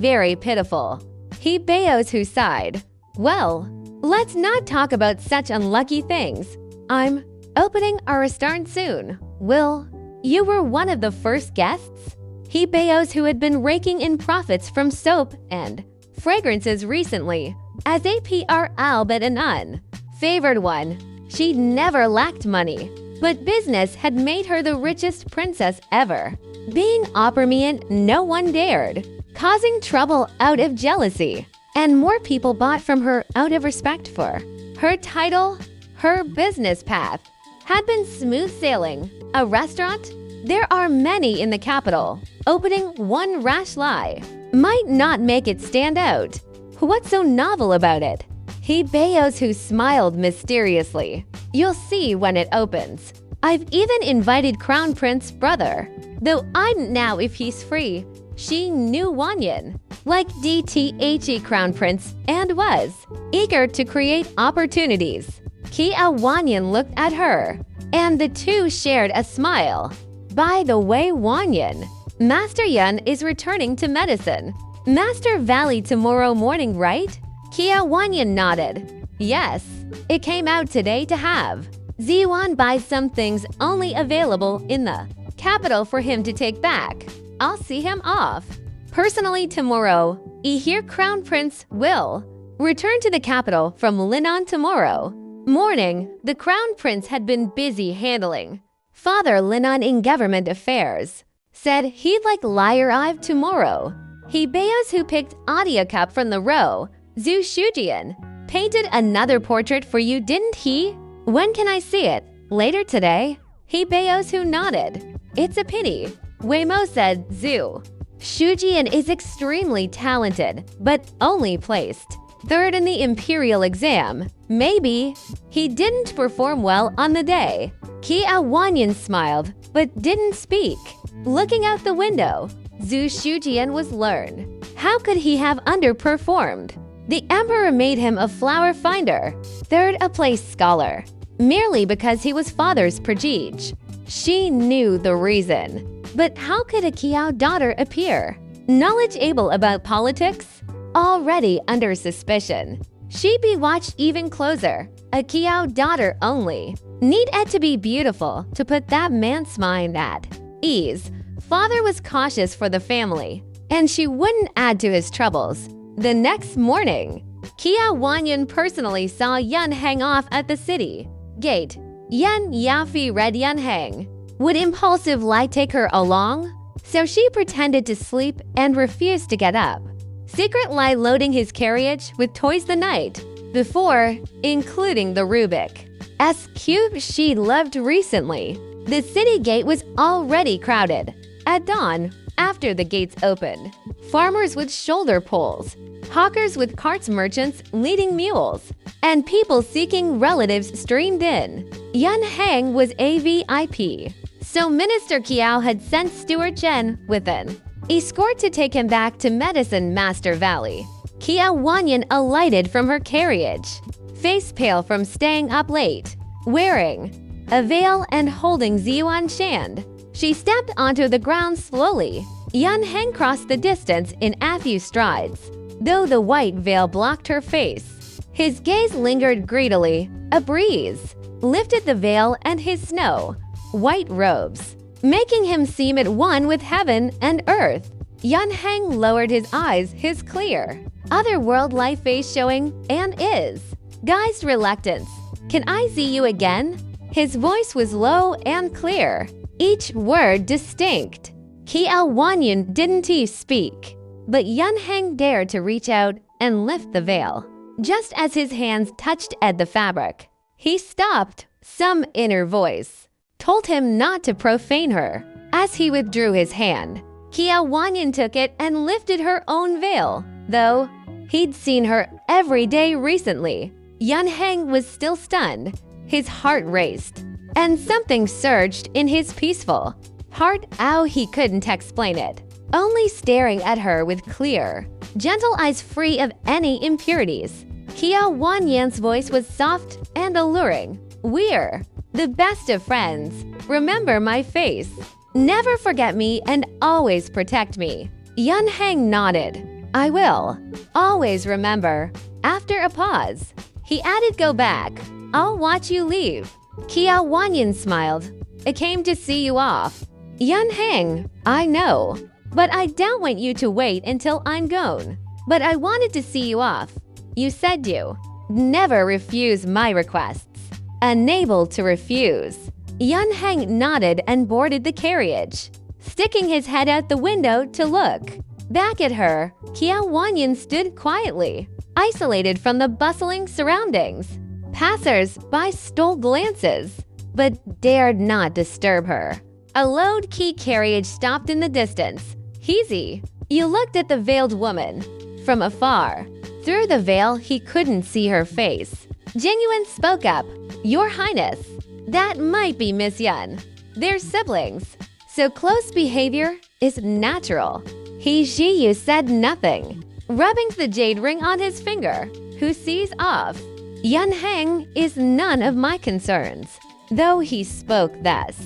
Very pitiful. He Beos who sighed. Well, let's not talk about such unlucky things. I'm opening a restaurant soon. Will, you were one of the first guests? He Beos who had been raking in profits from soap and fragrances recently, as APR Albert and favored one. She'd never lacked money, but business had made her the richest princess ever. Being opulent, no one dared, causing trouble out of jealousy, and more people bought from her out of respect for her title. Her business path had been smooth sailing. A restaurant? There are many in the capital. Opening one rash lie might not make it stand out. What's so novel about it? He Beos who smiled mysteriously. You'll see when it opens. I've even invited Crown Prince's brother, though I don't know if he's free. She knew Wanyan, like DTHE Crown Prince, and was eager to create opportunities. Kia Wanyan looked at her, and the two shared a smile. By the way, Wanyan, Master Yun is returning to medicine. Master Valley tomorrow morning, right? Kia Wanyan nodded. Yes, it came out today to have. Ziwan buys some things only available in the capital for him to take back. I'll see him off. Personally tomorrow, I hear Crown Prince will return to the capital from Linan tomorrow morning. The Crown Prince had been busy handling Father Linan in government affairs. Said he'd like Liar Ive tomorrow. He Beos who picked Audio Cup from the row. Zhu Shujian painted another portrait for you, didn't he? When can I see it? Later today? He Beos who nodded. It's a pity. Weimo said Zhu Shujian is extremely talented, but only placed third in the imperial exam. Maybe he didn't perform well on the day. Kia Wanyan smiled, but didn't speak. Looking out the window, Zhu Shujian was learned. How could he have underperformed? The emperor made him a flower finder, third a place scholar, merely because he was father's protege. She knew the reason. But how could a Kiao daughter appear? Knowledge able about politics? Already under suspicion. She be watched even closer. A Kiao daughter only. Need it to be beautiful to put that man's mind at ease. Father was cautious for the family, and she wouldn't add to his troubles. The next morning, Kia Wanyan personally saw Yun hang off at the city gate. Yun Yafi read Yun hang. Would impulsive Lai take her along? So she pretended to sleep and refused to get up. Secret Lai loading his carriage with toys the night before, including the Rubik S-cube she loved recently. The city gate was already crowded. At dawn, after the gates opened, farmers with shoulder poles, hawkers with carts, merchants leading mules, and people seeking relatives streamed in. Yun Hang was a VIP, so Minister Kiao had sent Steward Chen with an escort to take him back to Medicine Master Valley. Kia Wanyan alighted from her carriage, face pale from staying up late, wearing a veil and holding Ziyuan Shand. She stepped onto the ground slowly. Yun Heng crossed the distance in a few strides, though the white veil blocked her face. His gaze lingered greedily. A breeze lifted the veil and his snow-white robes, making him seem at one with heaven and earth. Yunheng lowered his eyes, his clear, otherworld-like face showing and is guised reluctance. "Can I see you again?" His voice was low and clear, each word distinct. Kiao Wanyan didn't speak, but Yunheng dared to reach out and lift the veil. Just as his hands touched at the fabric, he stopped. Some inner voice told him not to profane her. As he withdrew his hand, Kiao Wanyan took it and lifted her own veil. Though he'd seen her every day recently, Yunheng was still stunned. His heart raced, and something surged in his peaceful heart. How he couldn't explain it. Only staring at her with clear, gentle eyes free of any impurities. Kiao Wanyan's voice was soft and alluring. "We're the best of friends. Remember my face. Never forget me and always protect me." Yunheng nodded. "I will always remember." After a pause, he added, "Go back. I'll watch you leave." Kiao Wanyan smiled. "I came to see you off." "Yunheng, I know, but I don't want you to wait until I'm gone. But I wanted to see you off. You said you never refuse my requests." Unable to refuse, Yunheng nodded and boarded the carriage, sticking his head out the window to look back at her. Kiao Wanyan stood quietly, isolated from the bustling surroundings. Passers-by stole glances, but dared not disturb her. A low-key carriage stopped in the distance. "Easy." You looked at the veiled woman from afar. Through the veil, he couldn't see her face. Jingyuan spoke up. "Your Highness, that might be Miss Yun. They're siblings, so close behavior is natural." He Jiyu said nothing, rubbing the jade ring on his finger. "Who sees off? Yunheng is none of my concerns." Though he spoke thus,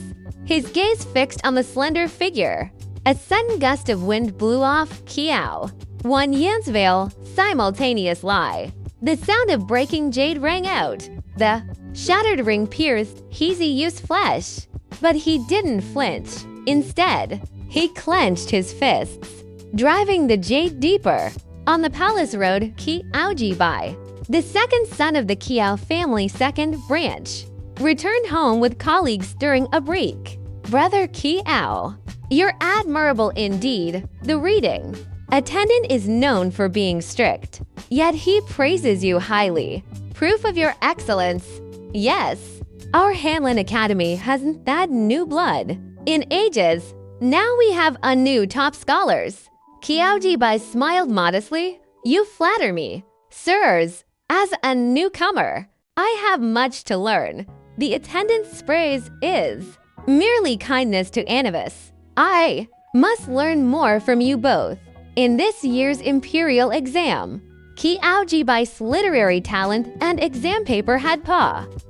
his gaze fixed on the slender figure. A sudden gust of wind blew off Kiao Wanyan's veil, simultaneously. The sound of breaking jade rang out. The shattered ring pierced Hiziyu's flesh, but he didn't flinch. Instead, he clenched his fists, driving the jade deeper. On the palace road, Kiao, the second son of the Kiao family second branch, returned home with colleagues during a break. "Brother Kiao, you're admirable indeed." The reading attendant is known for being strict, yet he praises you highly. "Proof of your excellence." "Yes, our Hanlin Academy hasn't that new blood in ages. Now we have a new top scholars." Kiao Jibai smiled modestly. "You flatter me, sirs. As a newcomer, I have much to learn." The attendant's praise is merely kindness to Anavis. "I must learn more from you both." In this year's imperial exam, Kiao Jibai's literary talent and exam paper had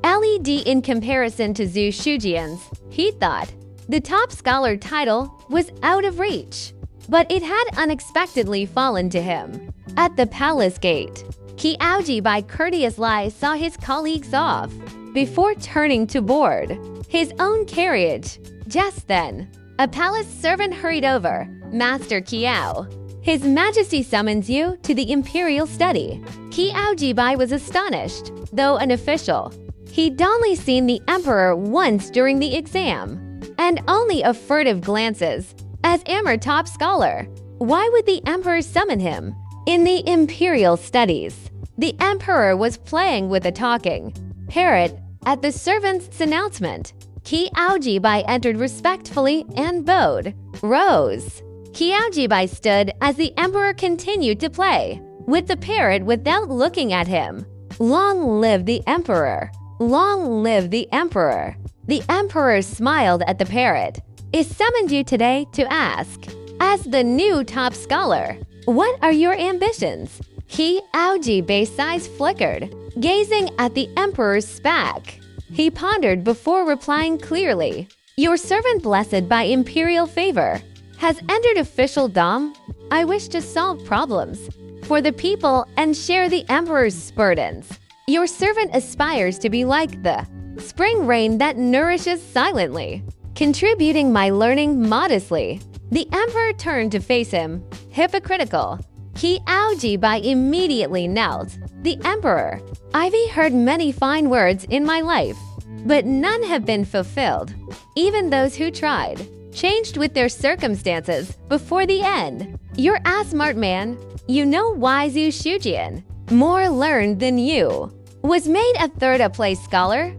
LED in comparison to Zhu Shujian's. He thought the top scholar title was out of reach, but it had unexpectedly fallen to him. At the palace gate, Kiao Jibai courteously saw his colleagues off before turning to board his own carriage. Just then, a palace servant hurried over. "Master Kiao, His Majesty summons you to the imperial study." Kiao Jibai was astonished, though an official. He'd only seen the emperor once during the exam, and only a furtive glances as Amur top scholar. Why would the emperor summon him? In the imperial studies, the emperor was playing with a talking parrot. At the servant's announcement, Kiao Jibai entered respectfully and bowed. "Rose." Kiao Jibai stood as the emperor continued to play with the parrot without looking at him. "Long live the emperor! Long live the emperor!" The emperor smiled at the parrot. "I summoned you today to ask, as the new top scholar, what are your ambitions?" Kiao Jibai's eyes flickered, gazing at the emperor's back. He pondered before replying clearly. "Your servant, blessed by imperial favor, has entered official dom. I wish to solve problems for the people and share the emperor's burdens. Your servant aspires to be like the spring rain that nourishes silently, contributing my learning modestly. The emperor turned to face him, hypocritical. Bai immediately knelt. The emperor, I've heard many fine words in my life, but none have been fulfilled. Even those who tried, changed with their circumstances before the end. You're a smart man. You know wise Shujian, more learned than you. Was made a third-place scholar?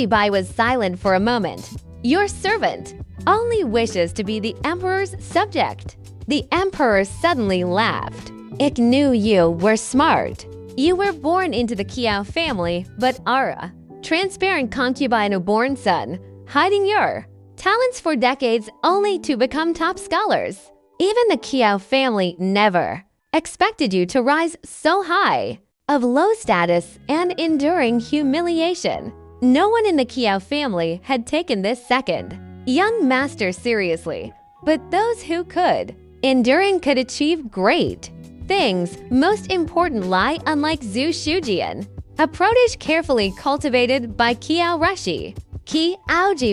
Bai was silent for a moment. Your servant only wishes to be the emperor's subject. The emperor suddenly laughed. I knew you were smart. You were born into the Kiao family, but Ara, transparent concubine-born son, hiding your talents for decades only to become top scholars. Even the Kiao family never expected you to rise so high. Of low status and enduring humiliation, no one in the Kiao family had taken this second young master seriously, but those who could, enduring could achieve great things. Most important lie unlike Zhu Shujian, a protege carefully cultivated by Kiao Rushi.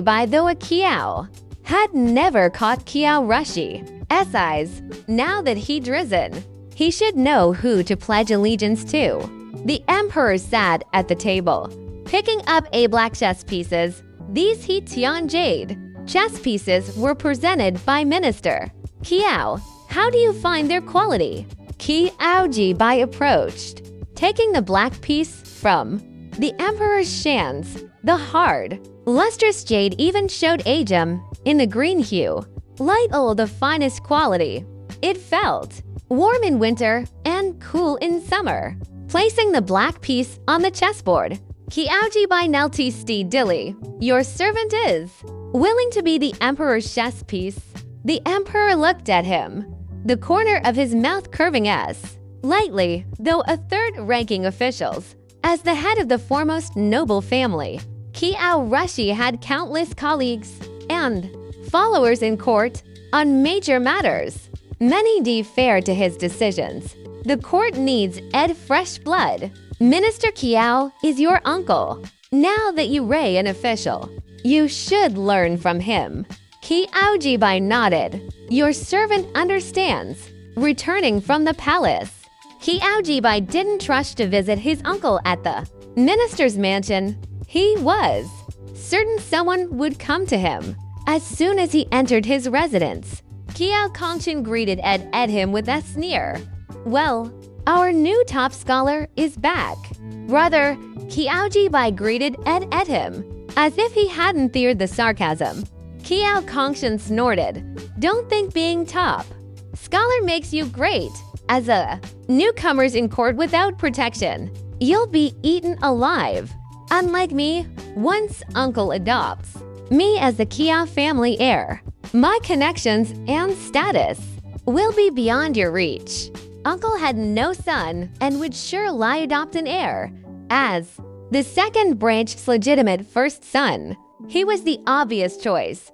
Bai though a Kiao had never caught Kiao Rushi's eyes. Now that he'd risen, he should know who to pledge allegiance to. The emperor sat at the table, picking up a black chess pieces. These Tian jade chess pieces were presented by Minister Kiao. How do you find their quality? Bai approached, taking the black piece from the emperor's shands. The hard, lustrous jade even showed agem in the green hue, light old of finest quality. It felt warm in winter and cool in summer. Placing the black piece on the chessboard, Bai knelt steadily. Your servant is willing to be the emperor's chess piece. The emperor looked at him, the corner of his mouth curving lightly, though a third-ranking officials. As the head of the foremost noble family, Kiao Rushi had countless colleagues and followers in court on major matters. Many defer to his decisions. The court needs fresh blood. Minister Kiao is your uncle. Now that you ray an official, you should learn from him. Bai nodded. Your servant understands. Returning from the palace, Bai didn't trust to visit his uncle at the minister's mansion. He was certain someone would come to him. As soon as he entered his residence, Kiao Kongshin greeted him with a sneer. Well, our new top scholar is back. Rather, Bai greeted him, as if he hadn't feared the sarcasm. Kiao Kongshin snorted. Don't think being top scholar makes you great. As a newcomers in court without protection, you'll be eaten alive. Unlike me, once uncle adopts me as the Kiao family heir, my connections and status will be beyond your reach. Uncle had no son and would surely adopt an heir. As the second branch's legitimate first son, he was the obvious choice.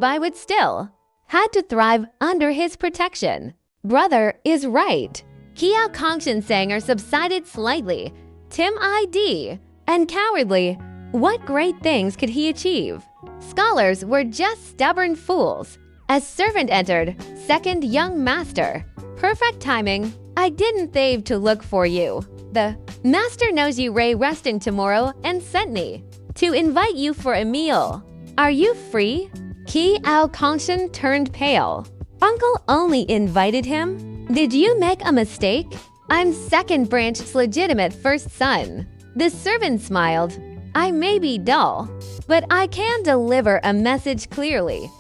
Bai would still had to thrive under his protection. Brother is right. Kiao Kongshin Sanger subsided slightly. Timid and cowardly, what great things could he achieve? Scholars were just stubborn fools. As servant entered, second young master. Perfect timing. I didn't think to look for you. The master knows you ray resting tomorrow and sent me to invite you for a meal. Are you free? Kiao Kongshin turned pale. Uncle only invited him? Did you make a mistake? I'm second branch's legitimate first son. The servant smiled. I may be dull, but I can deliver a message clearly.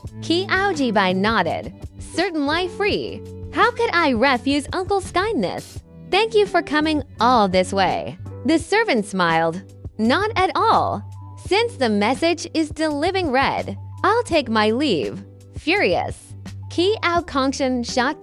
Bai nodded. Certainly free. How could I refuse Uncle's kindness? Thank you for coming all this way. The servant smiled. Not at all. Since the message is delivering red, I'll take my leave. Furious. Kiao Kongshin shot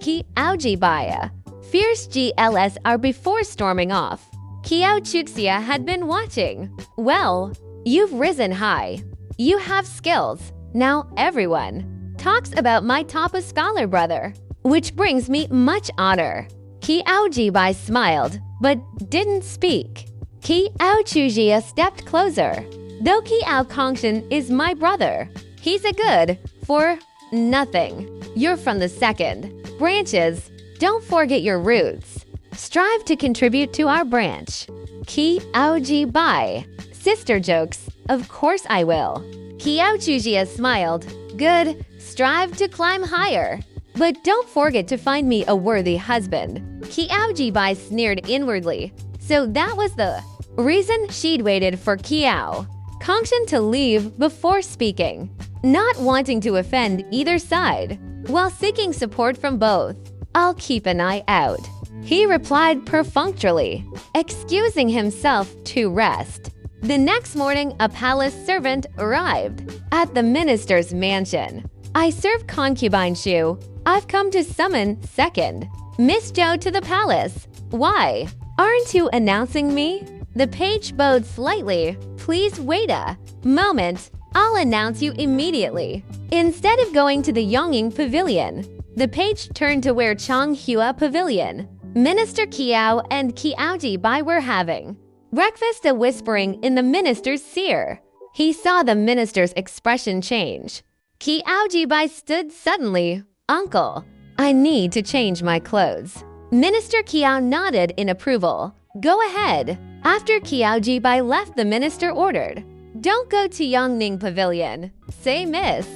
Bai. Fierce GLS are before storming off. Kiao Chuxia had been watching. Well, you've risen high. You have skills. Now everyone talks about my top scholar brother, which brings me much honor. Ki Aojibai smiled, but didn't speak. Ki Aochujia stepped closer. Though Ki Ao Kongshin is my brother, he's a good for nothing. You're from the second branches. Don't forget your roots. Strive to contribute to our branch. Ki Aojibai. Sister jokes. Of course I will. Ki Aochujia smiled. Good. Strive to climb higher. But don't forget to find me a worthy husband. Ki Aojibai sneered inwardly. So that was the reason she'd waited for Ki Ao Kongshin to leave before speaking, not wanting to offend either side, while seeking support from both. I'll keep an eye out, he replied perfunctorily, excusing himself to rest. The next morning, a palace servant arrived at the minister's mansion. I serve concubine Shu. I've come to summon second Miss Zhou to the palace. Why? Aren't you announcing me? The page bowed slightly. Please wait a moment. I'll announce you immediately. Instead of going to the Yongning Pavilion, the page turned to where Changhua Pavilion Minister Kiao and Ki Aojibai were having breakfast. A whispering in the minister's ear. He saw the minister's expression change. Ki Aojibai stood suddenly. Uncle, I need to change my clothes. Minister Kiao nodded in approval. Go ahead. After Ki Aojibai left, the minister ordered, don't go to Yongning Pavilion. Say Miss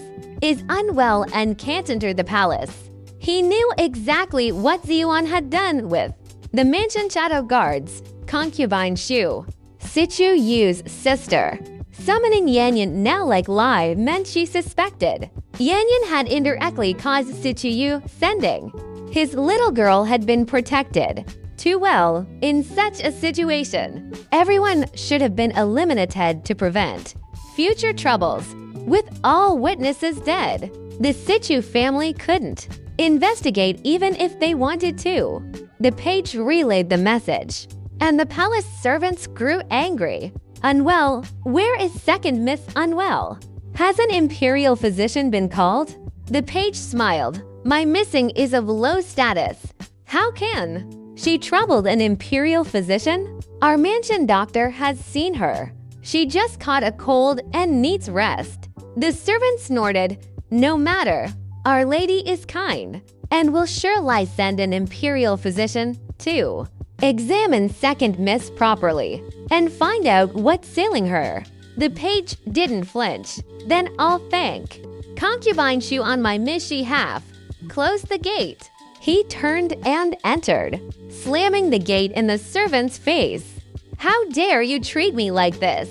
is unwell and can't enter the palace. He knew exactly what Ziyuan had done with the mansion shadow guards, concubine Shu, Sichu Yu's sister. Summoning Yanyan now like lie meant she suspected. Yanyan had indirectly caused Sichu Yu sending. His little girl had been protected too well in such a situation. Everyone should have been eliminated to prevent future troubles. With all witnesses dead, the Sichu family couldn't investigate even if they wanted to. The page relayed the message, and the palace servants grew angry. Unwell? Where is second Miss Unwell? Has an imperial physician been called? The page smiled. My missing is of low status. How can she troubled an imperial physician? Our mansion doctor has seen her. She just caught a cold and needs rest. The servant snorted. No matter. Our lady is kind and will surely send an imperial physician too. Examine second Miss properly and find out what's ailing her. The page didn't flinch. Then I'll thank concubine Shu on my Mishi half. Close the gate. He turned and entered, slamming the gate in the servant's face. How dare you treat me like this?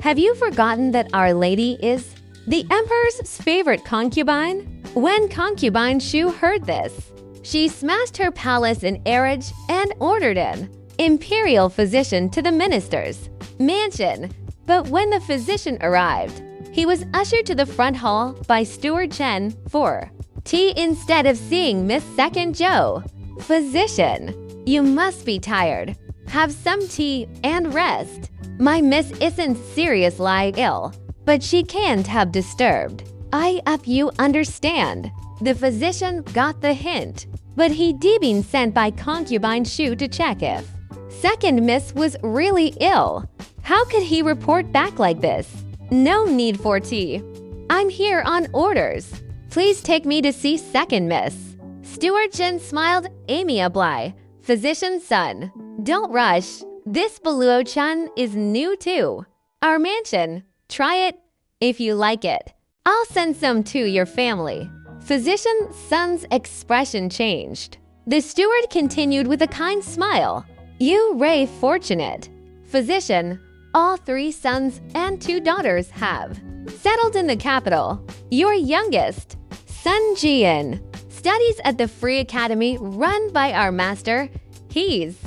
Have you forgotten that Our Lady is the Emperor's favorite concubine? When concubine Shu heard this, she smashed her palace in Arage and ordered an imperial physician to the minister's mansion. But when the physician arrived, he was ushered to the front hall by Steward Chen for tea instead of seeing Miss Second Zhou. Physician, you must be tired. Have some tea and rest. My miss isn't seriously ill, but she can't have disturbed. I up you understand. The physician got the hint, but he'd been sent by concubine Shu to check if second miss was really ill. How could he report back like this? No need for tea. I'm here on orders. Please take me to see second miss. Steward Jin smiled amiably. Physician's son, don't rush. This Beluo-chan is new too. Our mansion. Try it if you like it. I'll send some to your family. Physician's son's expression changed. The steward continued with a kind smile. You Ray fortunate. Physician, all 3 sons and 2 daughters have settled in the capital. Your youngest, Sun Jian, studies at the Free Academy run by our master. He's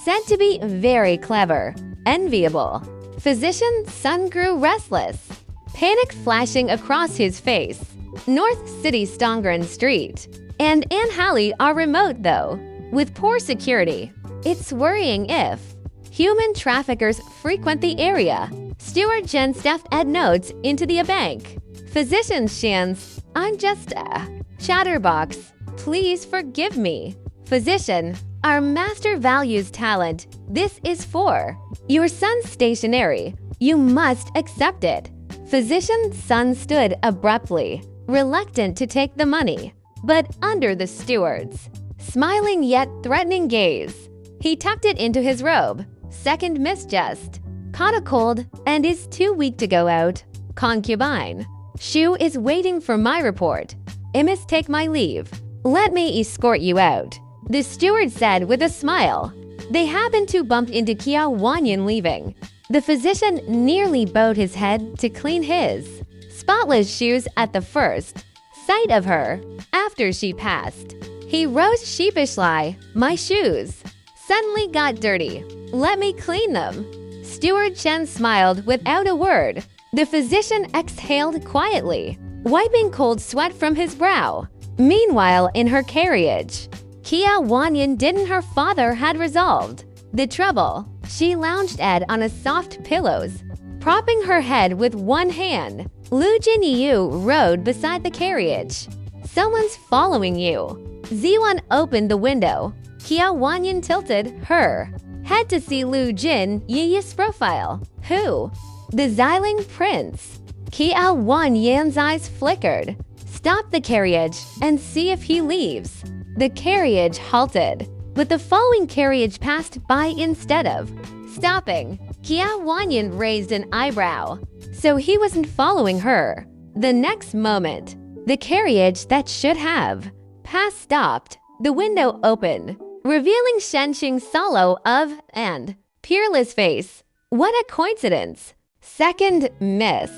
said to be very clever, enviable. Physician's son grew restless, panic flashing across his face. North City Stongren Street and Ann Halley are remote though, with poor security. It's worrying if human traffickers frequent the area. Steward Jen stuffed Ed notes into the bank. Physician Shans, I'm just a chatterbox. Please forgive me. Physician, Our master values talent. This is 4. Your son's stationary. You must accept it. Physician's son stood abruptly, reluctant to take the money, but under the steward's smiling yet threatening gaze, he tucked it into his robe. Second miss just caught a cold and is too weak to go out. Concubine. Shu is waiting for my report. I must take my leave. Let me escort you out, the steward said with a smile. They happened to bump into Kia Wanyan leaving. The physician nearly bowed his head to clean his spotless shoes at the first sight of her. After she passed, he rose sheepishly. My shoes suddenly got dirty. Let me clean them. Steward Chen smiled without a word. The physician exhaled quietly, wiping cold sweat from his brow. Meanwhile, in her carriage, Kia Wanyan didn't her father had resolved the trouble. She lounged on a soft pillows, propping her head with one hand. Lu Jinyu rode beside the carriage. Someone's following you. Ziwan opened the window. Kia Wanyan tilted her head to see Lu Jin Yi's profile. Who? The Xiling prince. Kia Wanyan's eyes flickered. Stop the carriage and see if he leaves. The carriage halted, but the following carriage passed by instead of stopping. Kia Wanyan raised an eyebrow. So he wasn't following her. The next moment, the carriage that should have passed stopped. The window opened, revealing Shenxing's solo of and peerless face. What a coincidence! Second miss.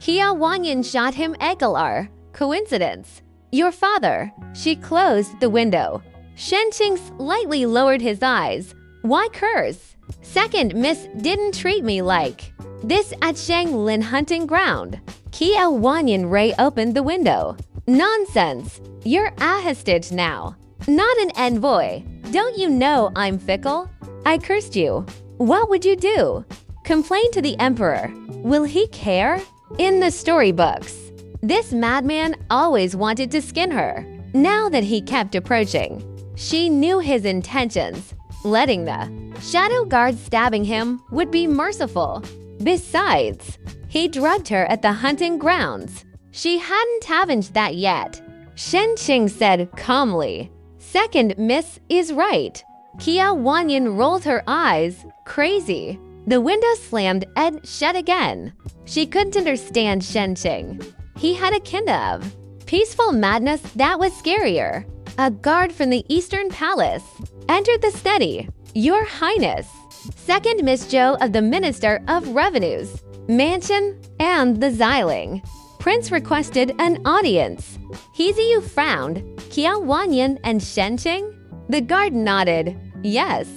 Kia Wanyan shot him Egalar. Coincidence. Your father. She closed the window. Shenxing slightly lowered his eyes. Why curse? Second miss didn't treat me like this at Shanglin hunting ground. Kia Wanyan Ray opened the window. Nonsense. You're a hostage now, not an envoy. Don't you know I'm fickle? I cursed you. What would you do? Complain to the emperor. Will he care? In the storybooks, this madman always wanted to skin her. Now that he kept approaching, she knew his intentions. Letting the shadow guard stabbing him would be merciful. Besides, he drugged her at the hunting grounds. She hadn't avenged that yet. Shenxing said calmly. Second miss is right. Kia Wanyan rolled her eyes. Crazy. The window slammed and shut again. She couldn't understand Shenxing. He had a kind of peaceful madness that was scarier. A guard from the Eastern Palace entered the study. Your Highness. Second Miss Zhou of the Minister of Revenues, Mansion, and the Xiling. Prince requested an audience. Heziyu frowned. Kia Wanyan and Shenxing? The guard nodded. Yes.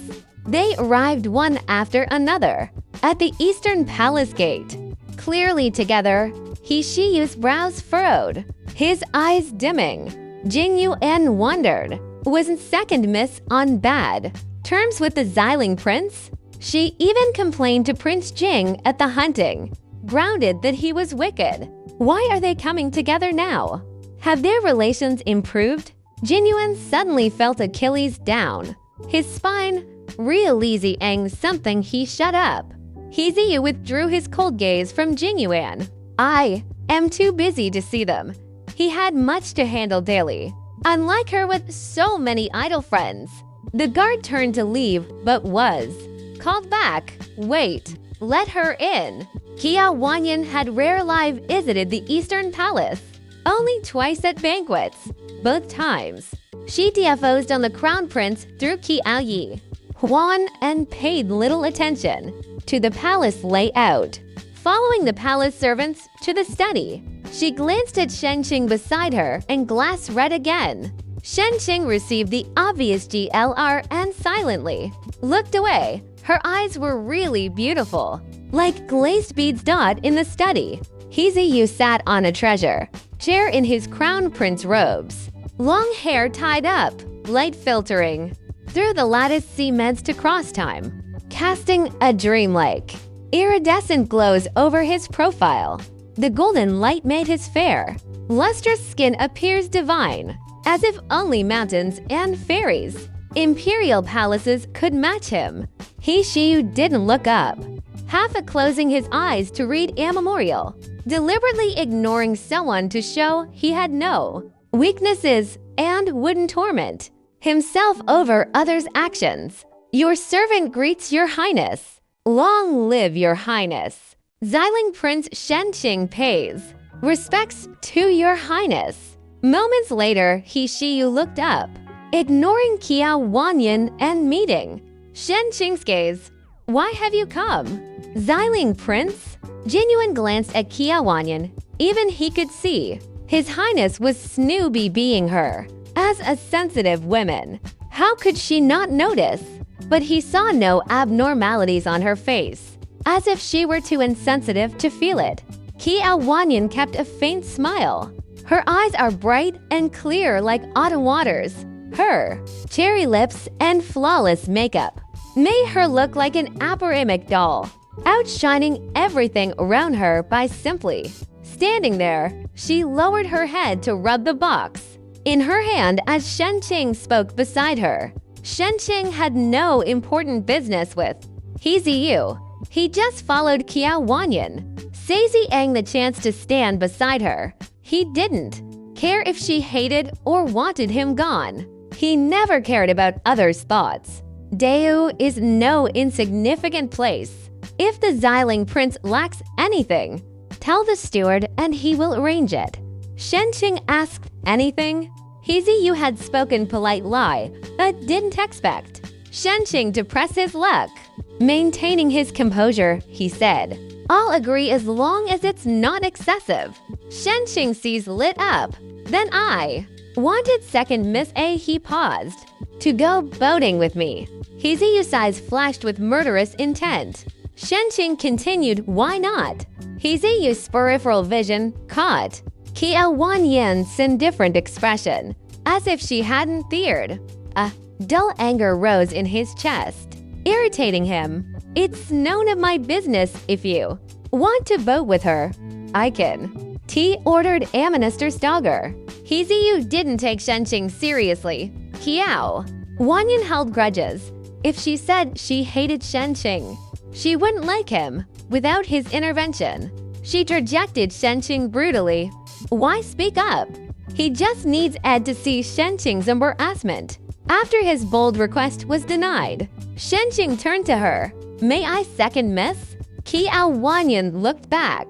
They arrived one after another at the Eastern Palace gate. Clearly together, Shiyu's brows furrowed, his eyes dimming. Jingyu En wondered, wasn't second miss on bad terms with the Xiling prince? She even complained to Prince Jing at the hunting, grounded that he was wicked. Why are they coming together now? Have their relations improved? Jinyuan suddenly felt Achilles down. His spine real easy ang something he shut up. Heziyu withdrew his cold gaze from Jingyuan. I am too busy to see them. He had much to handle daily, unlike her with so many idle friends. The guard turned to leave, but was called back. Wait, let her in. Kia Wanyan had rarely visited the Eastern Palace, only twice at banquets. Both times, she DFO'd on the Crown Prince through Kia Yi Huan and paid little attention to the palace layout. Following the palace servants to the study, she glanced at Shenxing beside her and glass red again. Shenxing received the obvious GLR and silently looked away. Her eyes were really beautiful, like glazed beads dot in the study. Heziyu sat on a treasure chair in his crown prince robes, long hair tied up, light filtering through the lattice cements to cross time, casting a dreamlike, iridescent glows over his profile. The golden light made his fair, lustrous skin appears divine, as if only mountains and fairies Imperial palaces could match him. He Shiyu didn't look up, half closing his eyes to read immemorial, deliberately ignoring someone to show he had no weaknesses and wouldn't torment himself over others' actions. Your servant greets your highness. Long live your highness. Xiling Prince Shenqing pays respects to your highness. Moments later, He Shiyu looked up, ignoring Qiao Wanyan and meeting Shenqing's gaze. Why have you come? Xiling Prince? Jinyuan glanced at Qiao Wanyan. Even he could see His Highness was snooby being her. As a sensitive woman, how could she not notice? But he saw no abnormalities on her face, as if she were too insensitive to feel it. Qiao Wanyan kept a faint smile. Her eyes are bright and clear like autumn waters. Her cherry lips and flawless makeup made her look like an aporamic doll, outshining everything around her by simply standing there. She lowered her head to rub the box in her hand as Shenqing spoke beside her. Shenqing had no important business with He Ziyu. He just followed Qiao Wanyan, seizing the chance to stand beside her. He didn't care if she hated or wanted him gone. He never cared about others' thoughts. Deu is no insignificant place. If the Xiling Prince lacks anything, tell the steward and he will arrange it. Shenqing asked anything? He Ziyu had spoken polite lie, but didn't expect Shenqing to press his luck. Maintaining his composure, he said, I'll agree as long as it's not excessive. Shenqing sees lit up. Then I wanted second Miss A. He paused. To go boating with me. He Ziyu's eyes flashed with murderous intent. Shenqing continued, why not? He Ziyu's peripheral vision caught Qiao Wanyan's indifferent expression, as if she hadn't feared. A dull anger rose in his chest, irritating him. It's none of my business if you want to vote with her. I can. T ordered Minister Stogger. He Ziyu didn't take Shenqing seriously. Qiao Wanyan held grudges. If she said she hated Shenqing, she wouldn't like him without his intervention. She rejected Shenqing brutally. Why speak up? He just needs Ed to see Shenqing's embarrassment. After his bold request was denied, Shenqing turned to her. May I second miss? Qiao Wanyan looked back,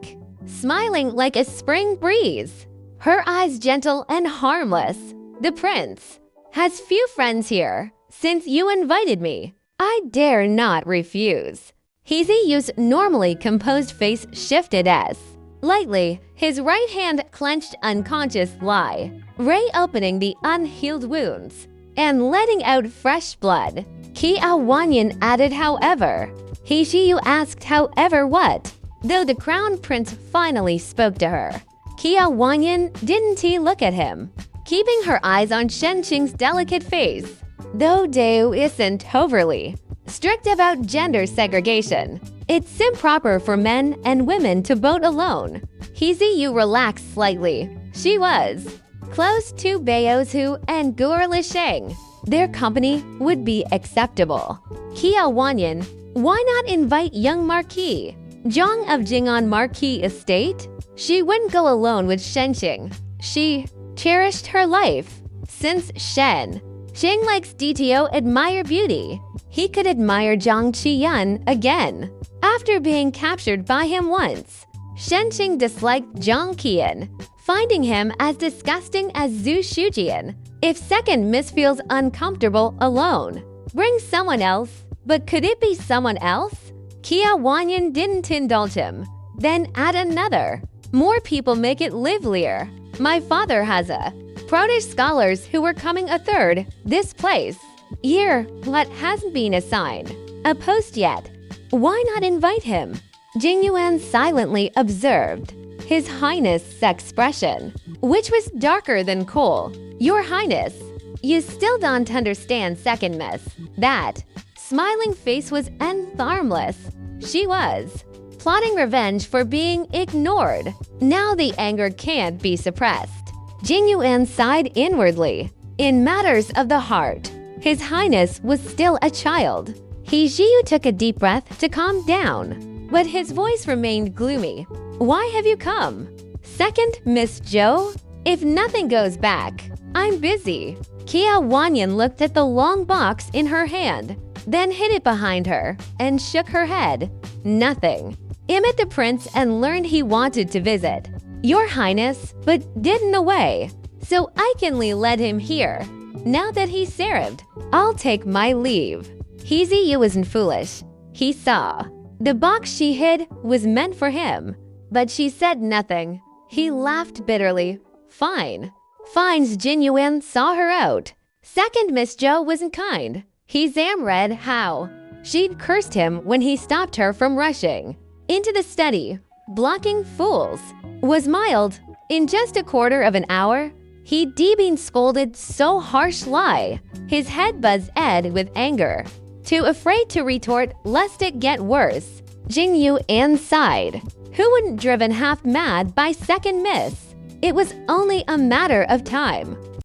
smiling like a spring breeze, her eyes gentle and harmless. The prince has few friends here. Since you invited me, I dare not refuse. He Ziyu's normally composed face shifted as lightly, his right hand clenched unconscious lie, reopening the unhealed wounds and letting out fresh blood. Qiao Wanyan added, however. He Ziyu asked, however what? Though the crown prince finally spoke to her. Qiao Wanyan didn't he look at him, keeping her eyes on Shenqing's delicate face. Though Deu isn't overly strict about gender segregation, it's improper for men and women to vote alone. He Ziyu relaxed slightly. She was close to Beozu and Gur Lisheng. Their company would be acceptable. Qiao Wanyan, why not invite young Marquis Zhang of Jing'an Marquis Estate? She wouldn't go alone with Shenqing. She cherished her life. Since Sheng likes DTO admire beauty, he could admire Zhang Qiyun again. After being captured by him once, Shenqing disliked Zhang Qian, finding him as disgusting as Zhu Shujian. If second miss feels uncomfortable alone, bring someone else. But could it be someone else? Qiao Wanyan didn't indulge him. Then add another. More people make it livelier. My father has a Protish scholars who were coming a third this place year, but hasn't been assigned a post yet. Why not invite him? Jingyuan silently observed His Highness's expression, which was darker than coal. Your Highness, you still don't understand second miss. That smiling face was harmless. She was plotting revenge for being ignored. Now the anger can't be suppressed. Jingyuan sighed inwardly. In matters of the heart, His Highness was still a child. He Jiu took a deep breath to calm down, but his voice remained gloomy. Why have you come? Second, Miss Zhou? If nothing goes back, I'm busy. Kia Wanyan looked at the long box in her hand, then hid it behind her and shook her head. Nothing. I met the prince and learned he wanted to visit Your Highness, but didn't away. So I can let him here. Now that he's served, I'll take my leave. Yu wasn't foolish. He saw. The box she hid was meant for him, but she said nothing. He laughed bitterly. Fine. Fine's Jinyuan saw her out. Second, Miss Zhou wasn't kind. He read how she'd cursed him when he stopped her from rushing into the study. Blocking fools was mild. In just a quarter of an hour, he'd been scolded so harsh lie. His head buzzed Ed with anger. Too afraid to retort lest it get worse, Jingyu An sighed. Who wouldn't driven half mad by second miss? It was only a matter of time.